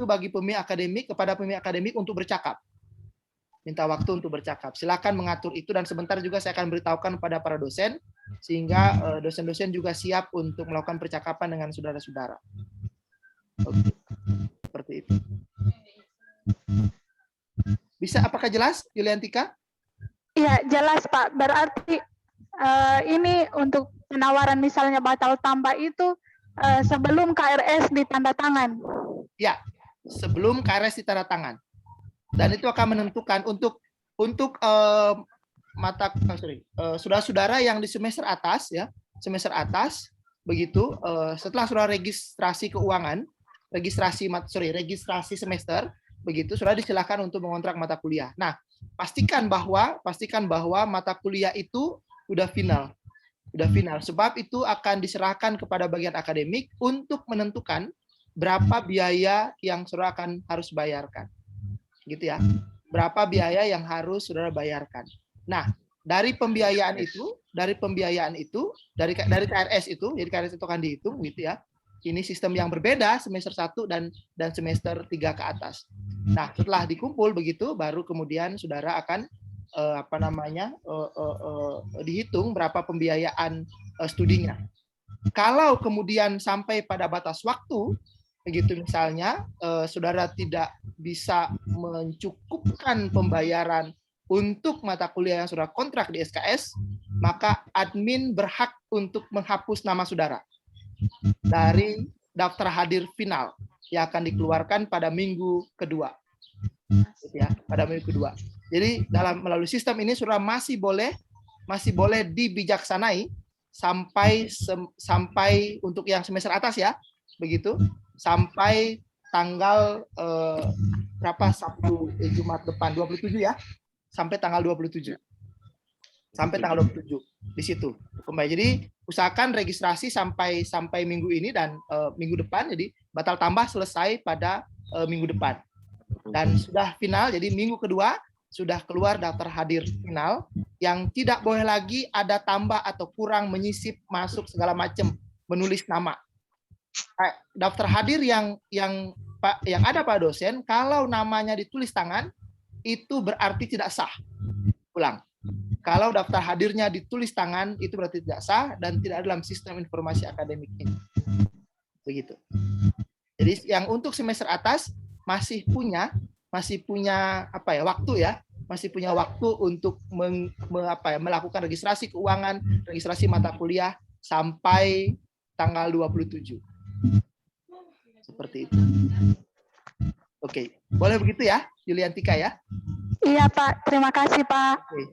bagi pembimbing akademik kepada pembimbing akademik untuk bercakap. Minta waktu untuk bercakap. Silakan mengatur itu dan sebentar juga saya akan beritahukan kepada para dosen sehingga dosen-dosen juga siap untuk melakukan percakapan dengan saudara-saudara. Oke. Seperti itu. Bisa apakah jelas, Yuliantika? Iya, jelas Pak. Berarti ini untuk penawaran misalnya batal tambah itu sebelum KRS ditanda-tangan. Ya, sebelum KRS ditanda-tangan. Dan itu akan menentukan untuk saudara-saudara yang di semester atas ya, begitu setelah saudara registrasi keuangan, registrasi semester, begitu saudara disilakan untuk mengontrak mata kuliah. Nah, pastikan bahwa mata kuliah itu udah final sebab itu akan diserahkan kepada bagian akademik untuk menentukan berapa biaya yang saudara harus bayarkan. Gitu ya. Berapa biaya yang harus saudara bayarkan. Nah, dari pembiayaan itu, dari KRS itu, jadi KRS itu akan dihitung gitu ya. Ini sistem yang berbeda semester 1 dan semester 3 ke atas. Nah, setelah dikumpul begitu baru kemudian saudara akan dihitung berapa pembiayaan studinya. Kalau kemudian sampai pada batas waktu begitu misalnya saudara tidak bisa mencukupkan pembayaran untuk mata kuliah yang sudah kontrak di SKS, maka admin berhak untuk menghapus nama saudara dari daftar hadir final yang akan dikeluarkan pada minggu kedua. Gitu ya, pada minggu kedua. Jadi melalui sistem ini saudara masih boleh dibijaksanai sampai untuk yang semester atas ya, begitu, sampai tanggal Sabtu Jumat depan 27 ya, sampai tanggal 27. Sampai tanggal 27 di situ. Kembali. Jadi usahakan registrasi sampai minggu ini dan minggu depan, jadi batal tambah selesai pada minggu depan. Dan sudah final, jadi minggu kedua sudah keluar daftar hadir final yang tidak boleh lagi ada tambah atau kurang, menyisip, masuk segala macam, menulis nama. Daftar hadir yang ada Pak dosen, kalau namanya ditulis tangan itu berarti tidak sah. Ulang. Kalau daftar hadirnya ditulis tangan itu berarti tidak sah dan tidak dalam sistem informasi akademik ini. Begitu. Jadi yang untuk semester atas masih punya waktu ya, masih punya waktu untuk melakukan registrasi keuangan, registrasi mata kuliah sampai tanggal 27. Seperti itu. Oke, boleh begitu ya, Yuliantika ya? Iya Pak, terima kasih Pak. Oke.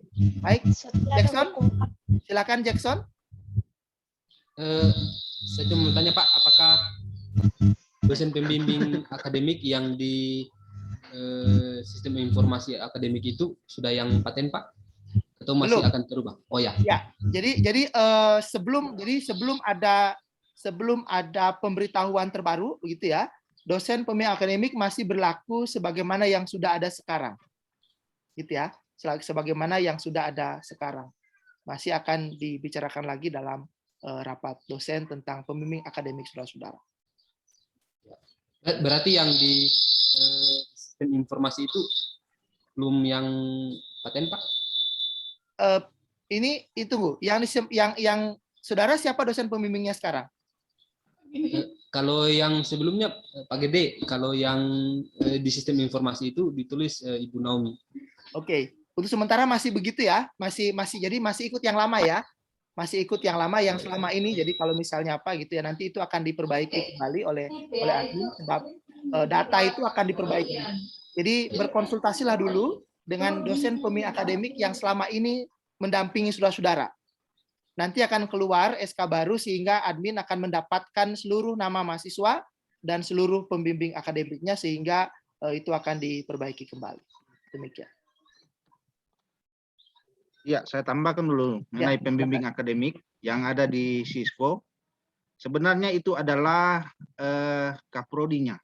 Baik, Jackson, silakan Jackson. Saya cuma mau tanya Pak, apakah dosen pembimbing akademik yang di sistem informasi akademik itu sudah yang paten Pak? Atau masih Belum. akan terubah? Oh ya. Ya, jadi sebelum ada pemberitahuan terbaru begitu ya, dosen pembimbing akademik masih berlaku sebagaimana yang sudah ada sekarang. Gitu ya, sebagaimana yang sudah ada sekarang. Masih akan dibicarakan lagi dalam rapat dosen tentang pembimbing akademik saudara-saudara. Berarti yang di sistem informasi itu belum yang paten Pak? Ini itu yang saudara siapa dosen pembimbingnya sekarang? Kalau yang sebelumnya Pak Gede, kalau yang di sistem informasi itu ditulis Ibu Naomi. Oke, untuk sementara masih begitu ya, masih ikut yang lama ya, masih ikut yang lama yang selama ini. Jadi kalau misalnya apa gitu ya, nanti itu akan diperbaiki kembali oleh admin sebab data itu akan diperbaiki. Jadi berkonsultasilah dulu dengan dosen pembimbing akademik yang selama ini mendampingi saudara-saudara. Nanti akan keluar SK baru sehingga admin akan mendapatkan seluruh nama mahasiswa dan seluruh pembimbing akademiknya sehingga itu akan diperbaiki kembali. Demikian. Ya, saya tambahkan dulu mengenai pembimbing akademik yang ada di Sisvo. Sebenarnya itu adalah kaprodinya.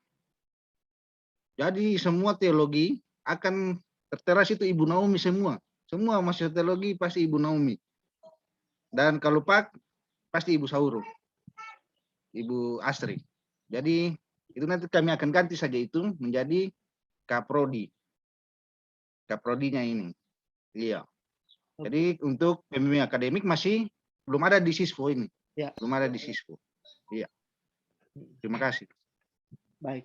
Jadi semua teologi akan tertera situ Ibu Naomi semua. Semua mahasiswa teologi pasti Ibu Naomi. Dan kalau Pak pasti Ibu Sauro, Ibu Astri. Jadi itu nanti kami akan ganti saja itu menjadi kaprodi. Kaprodinya ini. Iya. Jadi untuk pembimbing akademik masih belum ada di Sisvo ini. Ya. Belum ada di Sisvo. Iya. Terima kasih. Baik.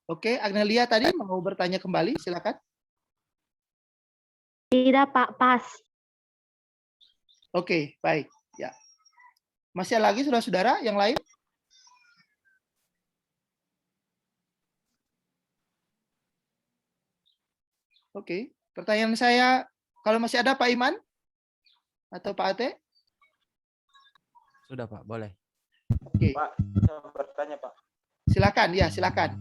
Oke, Agnelia tadi mau bertanya kembali, silakan. Tidak, Pak, pas. Oke, baik. Ya. Masih ada lagi saudara-saudara yang lain? Oke, pertanyaan saya, kalau masih ada Pak Iman atau Pak Ate? Sudah Pak, boleh. Oke. Pak, saya mau bertanya Pak. Silakan, ya silakan.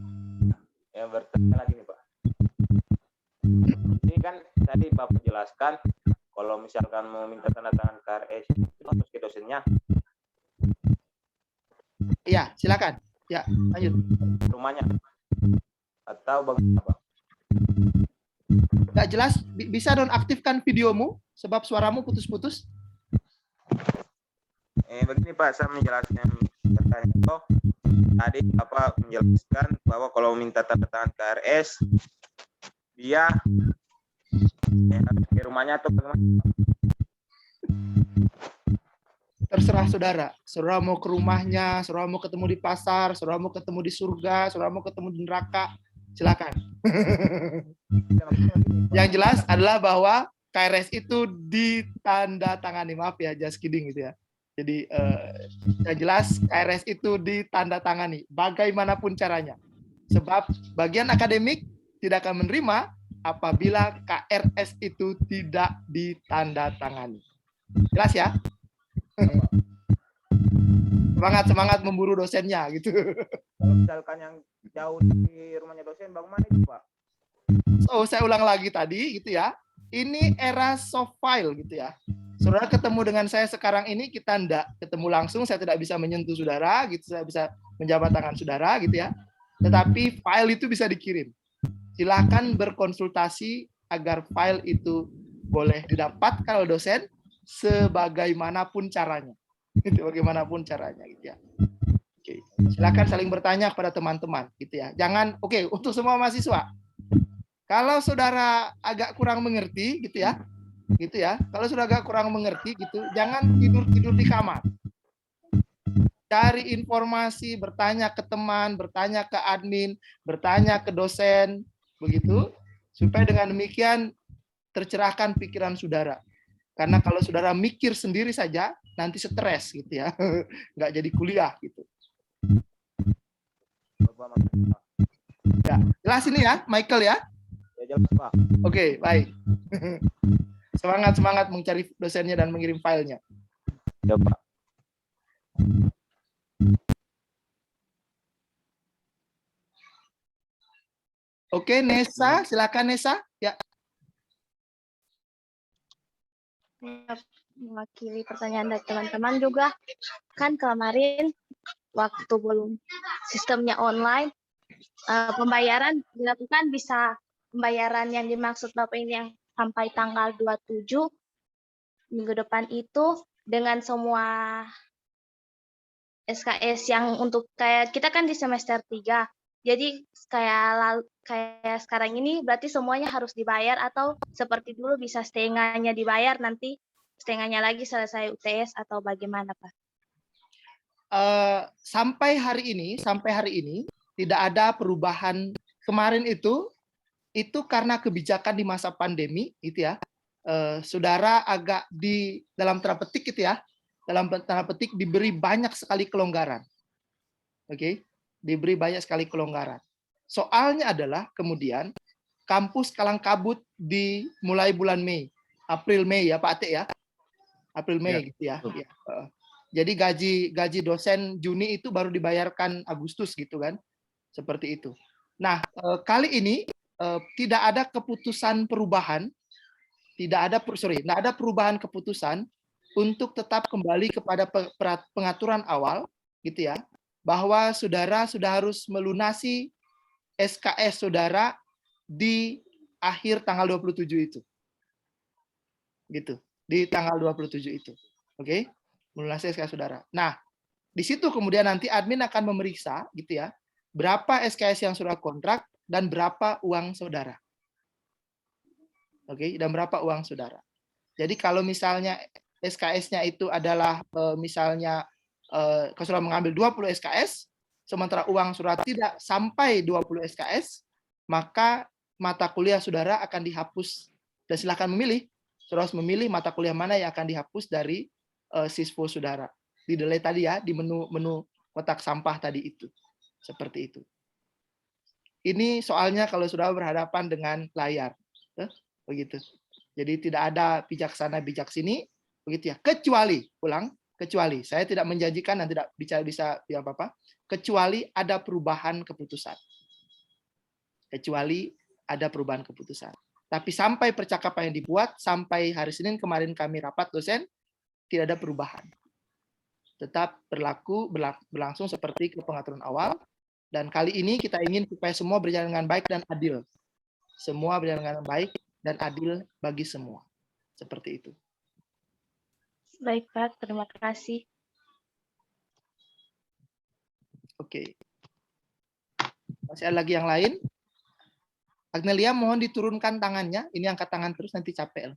Ya bertanya lagi nih Pak. Ini kan tadi Bapak jelaskan kalau misalkan mau minta tanda tangan KRS itu harus ke dosennya. Iya, silakan. Ya, lanjut. Rumahnya atau bagaimana Pak? Nggak jelas, bisa nonaktifkan videomu sebab suaramu putus-putus. Begini Pak, saya menjelaskan pertanyaan itu. Tadi Bapak menjelaskan bahwa kalau minta tanda tangan KRS dia harus ke rumahnya atau bagaimana? Terserah saudara. Saudara mau ke rumahnya, saudara mau ketemu di pasar, saudara mau ketemu di surga, saudara mau ketemu di neraka. Silakan. Yang jelas adalah bahwa KRS itu ditandatangani, maaf ya, just kidding gitu ya. Jadi yang jelas KRS itu ditandatangani bagaimanapun caranya. Sebab bagian akademik tidak akan menerima apabila KRS itu tidak ditandatangani. Jelas ya? Semangat memburu dosennya gitu. Kalau misalkan yang jauh di rumahnya dosen, bagaimana itu Pak? So, saya ulang lagi tadi gitu ya. Ini era soft file gitu ya. Saudara ketemu dengan saya sekarang ini, kita enggak ketemu langsung, saya tidak bisa menyentuh saudara gitu, saya bisa menjabat tangan saudara gitu ya. Tetapi file itu bisa dikirim. Silakan berkonsultasi agar file itu boleh didapatkan oleh dosen sebagaimanapun caranya. Itu bagaimanapun caranya gitu ya. Oke, silakan saling bertanya kepada teman-teman gitu ya. Jangan, oke, untuk semua mahasiswa. Kalau saudara agak kurang mengerti gitu ya. Gitu ya. Kalau sudah agak kurang mengerti gitu, jangan tidur-tidur di kamar. Cari informasi, bertanya ke teman, bertanya ke admin, bertanya ke dosen, begitu, supaya dengan demikian tercerahkan pikiran saudara. Karena kalau saudara mikir sendiri saja, nanti stres gitu ya, nggak jadi kuliah gitu. Ya, jelas ini ya, Michael ya? Ya jelas Pak. Oke, baik. Semangat mencari dosennya dan mengirim filenya. Ya Pak. Oke, Nesa, silakan Nesa. Ya. Mewakili pertanyaan dari teman-teman juga, kan kemarin waktu belum sistemnya online, pembayaran dilakukan, bisa pembayaran yang dimaksud Bapak ini yang sampai tanggal 27 minggu depan itu dengan semua SKS yang untuk kayak kita kan di semester 3. Jadi kayak sekarang ini berarti semuanya harus dibayar atau seperti dulu bisa setengahnya dibayar, nanti setengahnya lagi selesai UTS atau bagaimana Pak? Sampai hari ini tidak ada perubahan. Kemarin itu karena kebijakan di masa pandemi gitu ya. Saudara agak di dalam tanda petik gitu ya. Dalam tanda petik diberi banyak sekali kelonggaran. Oke, diberi banyak sekali kelonggaran. Soalnya adalah kemudian kampus kalang kabut di mulai bulan Mei, April Mei ya Pak Ate ya. April Mei gitu ya. Ya. Jadi gaji dosen Juni itu baru dibayarkan Agustus gitu kan. Seperti itu. Nah, kali ini tidak ada keputusan perubahan, tidak ada perubahan keputusan untuk tetap kembali kepada pengaturan awal gitu ya, bahwa saudara sudah harus melunasi SKS saudara di akhir tanggal 27 itu. Gitu. Di tanggal 27 itu. Oke? Melunasi SKS saudara. Nah, di situ kemudian nanti admin akan memeriksa gitu ya, berapa SKS yang sudah kontrak dan berapa uang saudara. Oke, dan berapa uang saudara. Jadi kalau misalnya SKS-nya itu adalah misalnya kalau sudah mengambil 20 SKS, sementara uang saudara tidak sampai 20 SKS, maka mata kuliah saudara akan dihapus. Dan silakan memilih. Saudara harus memilih mata kuliah mana yang akan dihapus dari siswa saudara. Di delete tadi ya, di menu kotak sampah tadi itu. Seperti itu. Ini soalnya kalau saudara berhadapan dengan layar. Begitu. Jadi tidak ada bijaksana bijak sini, begitu ya. Kecuali, kecuali saya tidak menjanjikan dan tidak bisa apa-apa, kecuali ada perubahan keputusan. Kecuali ada perubahan keputusan. Tapi sampai percakapan yang dibuat, sampai hari Senin kemarin kami rapat dosen, tidak ada perubahan. Tetap berlangsung seperti pengaturan awal, dan kali ini kita ingin supaya semua berjalan dengan baik dan adil. Semua berjalan dengan baik dan adil bagi semua. Seperti itu. Baik Pak, terima kasih. Oke. Masih ada lagi yang lain? Agnelia mohon diturunkan tangannya. Ini angkat tangan terus nanti capek.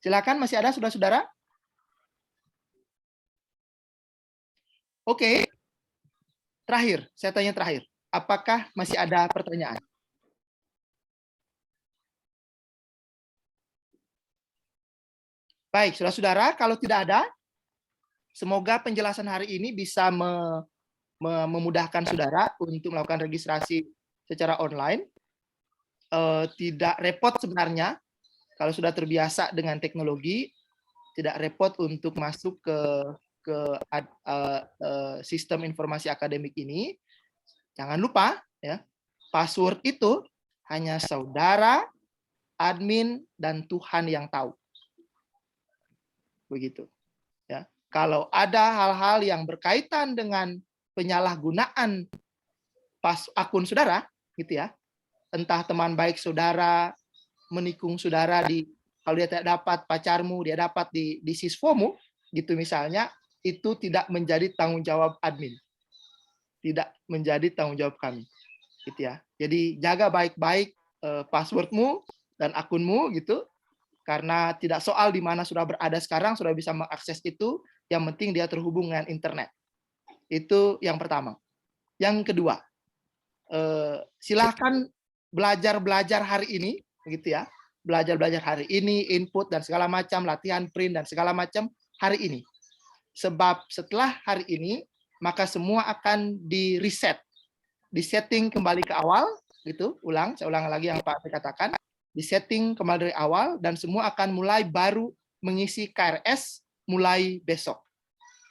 Silakan, masih ada saudara-saudara? Oke. Terakhir, saya tanya terakhir. Apakah masih ada pertanyaan? Baik, saudara-saudara, kalau tidak ada, semoga penjelasan hari ini bisa memudahkan saudara untuk melakukan registrasi secara online. Tidak repot sebenarnya, kalau sudah terbiasa dengan teknologi, tidak repot untuk masuk ke sistem informasi akademik ini. Jangan lupa, ya, password itu hanya saudara, admin, dan Tuhan yang tahu. Begitu. Ya. Kalau ada hal-hal yang berkaitan dengan penyalahgunaan akun saudara, gitu ya, entah teman baik saudara menikung saudara kalau dia tidak dapat pacarmu, dia dapat di sisfomu, gitu misalnya, itu tidak menjadi tanggung jawab admin, tidak menjadi tanggung jawab kami, gitu ya. Jadi jaga baik-baik passwordmu dan akunmu, gitu. Karena tidak soal di mana sudah berada sekarang, sudah bisa mengakses itu, yang penting dia terhubung dengan internet. Itu yang pertama. Yang kedua, silahkan belajar hari ini, gitu ya. Belajar hari ini, input dan segala macam, latihan print dan segala macam hari ini. Sebab setelah hari ini, maka semua akan di-reset, di-setting kembali ke awal, gitu. Saya ulang lagi yang Pak katakan. Di-setting kembali dari awal, dan semua akan mulai baru mengisi KRS mulai besok.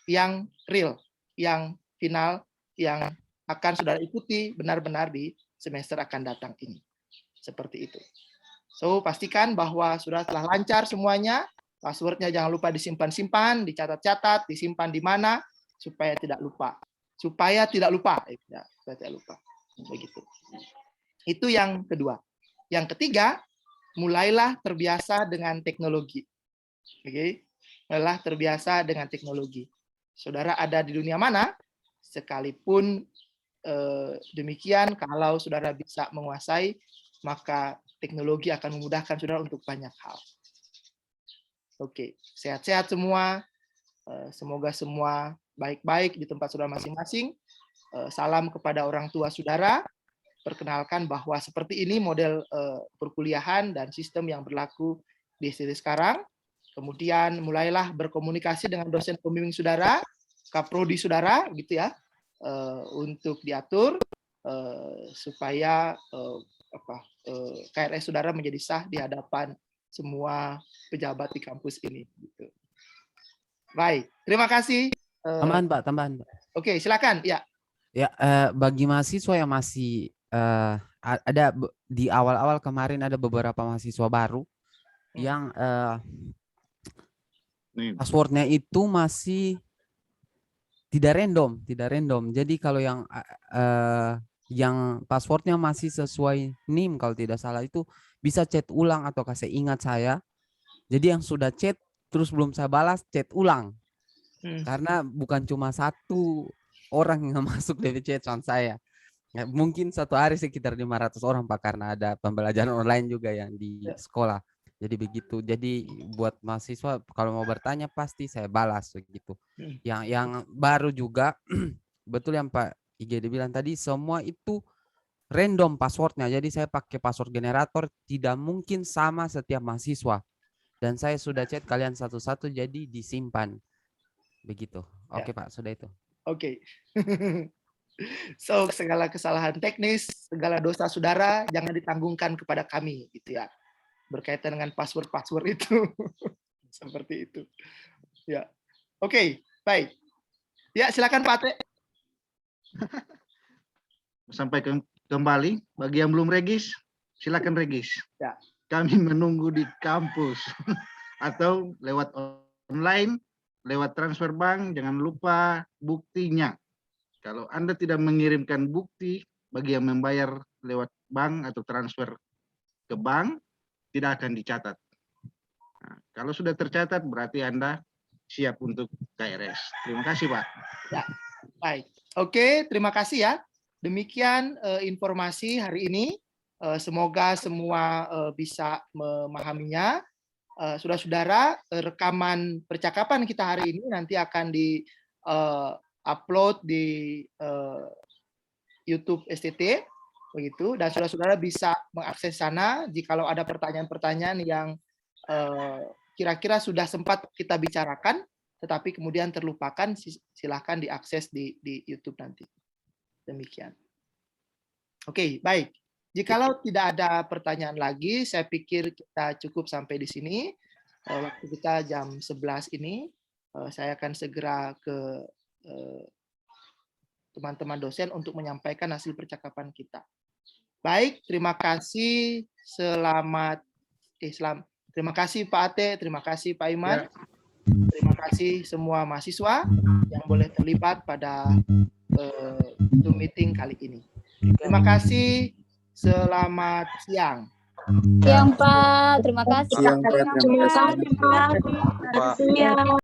Yang real, yang final, yang akan saudara ikuti benar-benar di semester akan datang ini. Seperti itu. So, pastikan bahwa sudah telah lancar semuanya, passwordnya jangan lupa disimpan-simpan, dicatat-catat, disimpan di mana, supaya tidak lupa. Supaya tidak lupa. Ya, supaya tidak lupa. Begitu. Itu yang kedua. Yang ketiga, mulailah terbiasa dengan teknologi. Oke, mulailah terbiasa dengan teknologi. Saudara ada di dunia mana, sekalipun demikian, kalau saudara bisa menguasai, maka teknologi akan memudahkan saudara untuk banyak hal. Oke, sehat-sehat semua. Semoga semua baik-baik di tempat saudara masing-masing. Salam kepada orang tua saudara. Perkenalkan bahwa seperti ini model perkuliahan dan sistem yang berlaku di sini sekarang. Kemudian mulailah berkomunikasi dengan dosen pembimbing saudara, kaprodi saudara, gitu ya, untuk diatur supaya KRS saudara menjadi sah di hadapan semua pejabat di kampus ini. Gitu. Baik, terima kasih. Tambahan Pak, tambahan Pak. Oke, silakan. Ya. Ya, bagi mahasiswa yang masih ada di awal-awal kemarin ada beberapa mahasiswa baru yang passwordnya itu masih tidak random. Jadi kalau yang passwordnya masih sesuai NIM kalau tidak salah itu bisa chat ulang atau kasih ingat saya. Jadi yang sudah chat terus belum saya balas, chat ulang. Karena bukan cuma satu orang yang masuk dari chat saya. Ya, mungkin satu hari sekitar 500 orang Pak, karena ada pembelajaran online juga yang di sekolah. Jadi begitu. Jadi buat mahasiswa kalau mau bertanya pasti saya balas begitu. Yang baru juga betul yang Pak IGD bilang tadi, semua itu random passwordnya. Jadi saya pakai password generator, tidak mungkin sama setiap mahasiswa. Dan saya sudah chat kalian satu-satu, jadi disimpan. Begitu. Oke Pak, sudah itu. Oke. So, segala kesalahan teknis, segala dosa saudara jangan ditanggungkan kepada kami, gitu ya. Berkaitan dengan password itu. Seperti itu. Ya. Oke, baik. Ya, silakan Pak Ate. Sampai kembali, bagi yang belum regis, silakan regis. Ya. Kami menunggu di kampus atau lewat online, lewat transfer bank, jangan lupa buktinya. Kalau Anda tidak mengirimkan bukti bagi yang membayar lewat bank atau transfer ke bank, tidak akan dicatat. Nah, kalau sudah tercatat, berarti Anda siap untuk KRS. Terima kasih, Pak. Ya, baik. Oke, terima kasih ya. Demikian informasi hari ini. Semoga semua bisa memahaminya. Saudara-saudara, rekaman percakapan kita hari ini nanti akan upload di YouTube STT begitu, dan saudara-saudara bisa mengakses sana. Jikalau ada pertanyaan-pertanyaan yang kira-kira sudah sempat kita bicarakan tetapi kemudian terlupakan, silahkan diakses di YouTube nanti. Demikian. Oke, baik. Jikalau tidak ada pertanyaan lagi, saya pikir kita cukup sampai di sini. Waktu kita jam 11 ini, saya akan segera ke teman-teman dosen untuk menyampaikan hasil percakapan kita. Baik, terima kasih. Terima kasih Pak Ate, terima kasih Pak Iman. Terima kasih semua mahasiswa yang boleh terlibat pada Zoom meeting kali ini. Terima kasih. Selamat siang. Siang Pak, terima kasih. Siang, Pak. Terima kasih.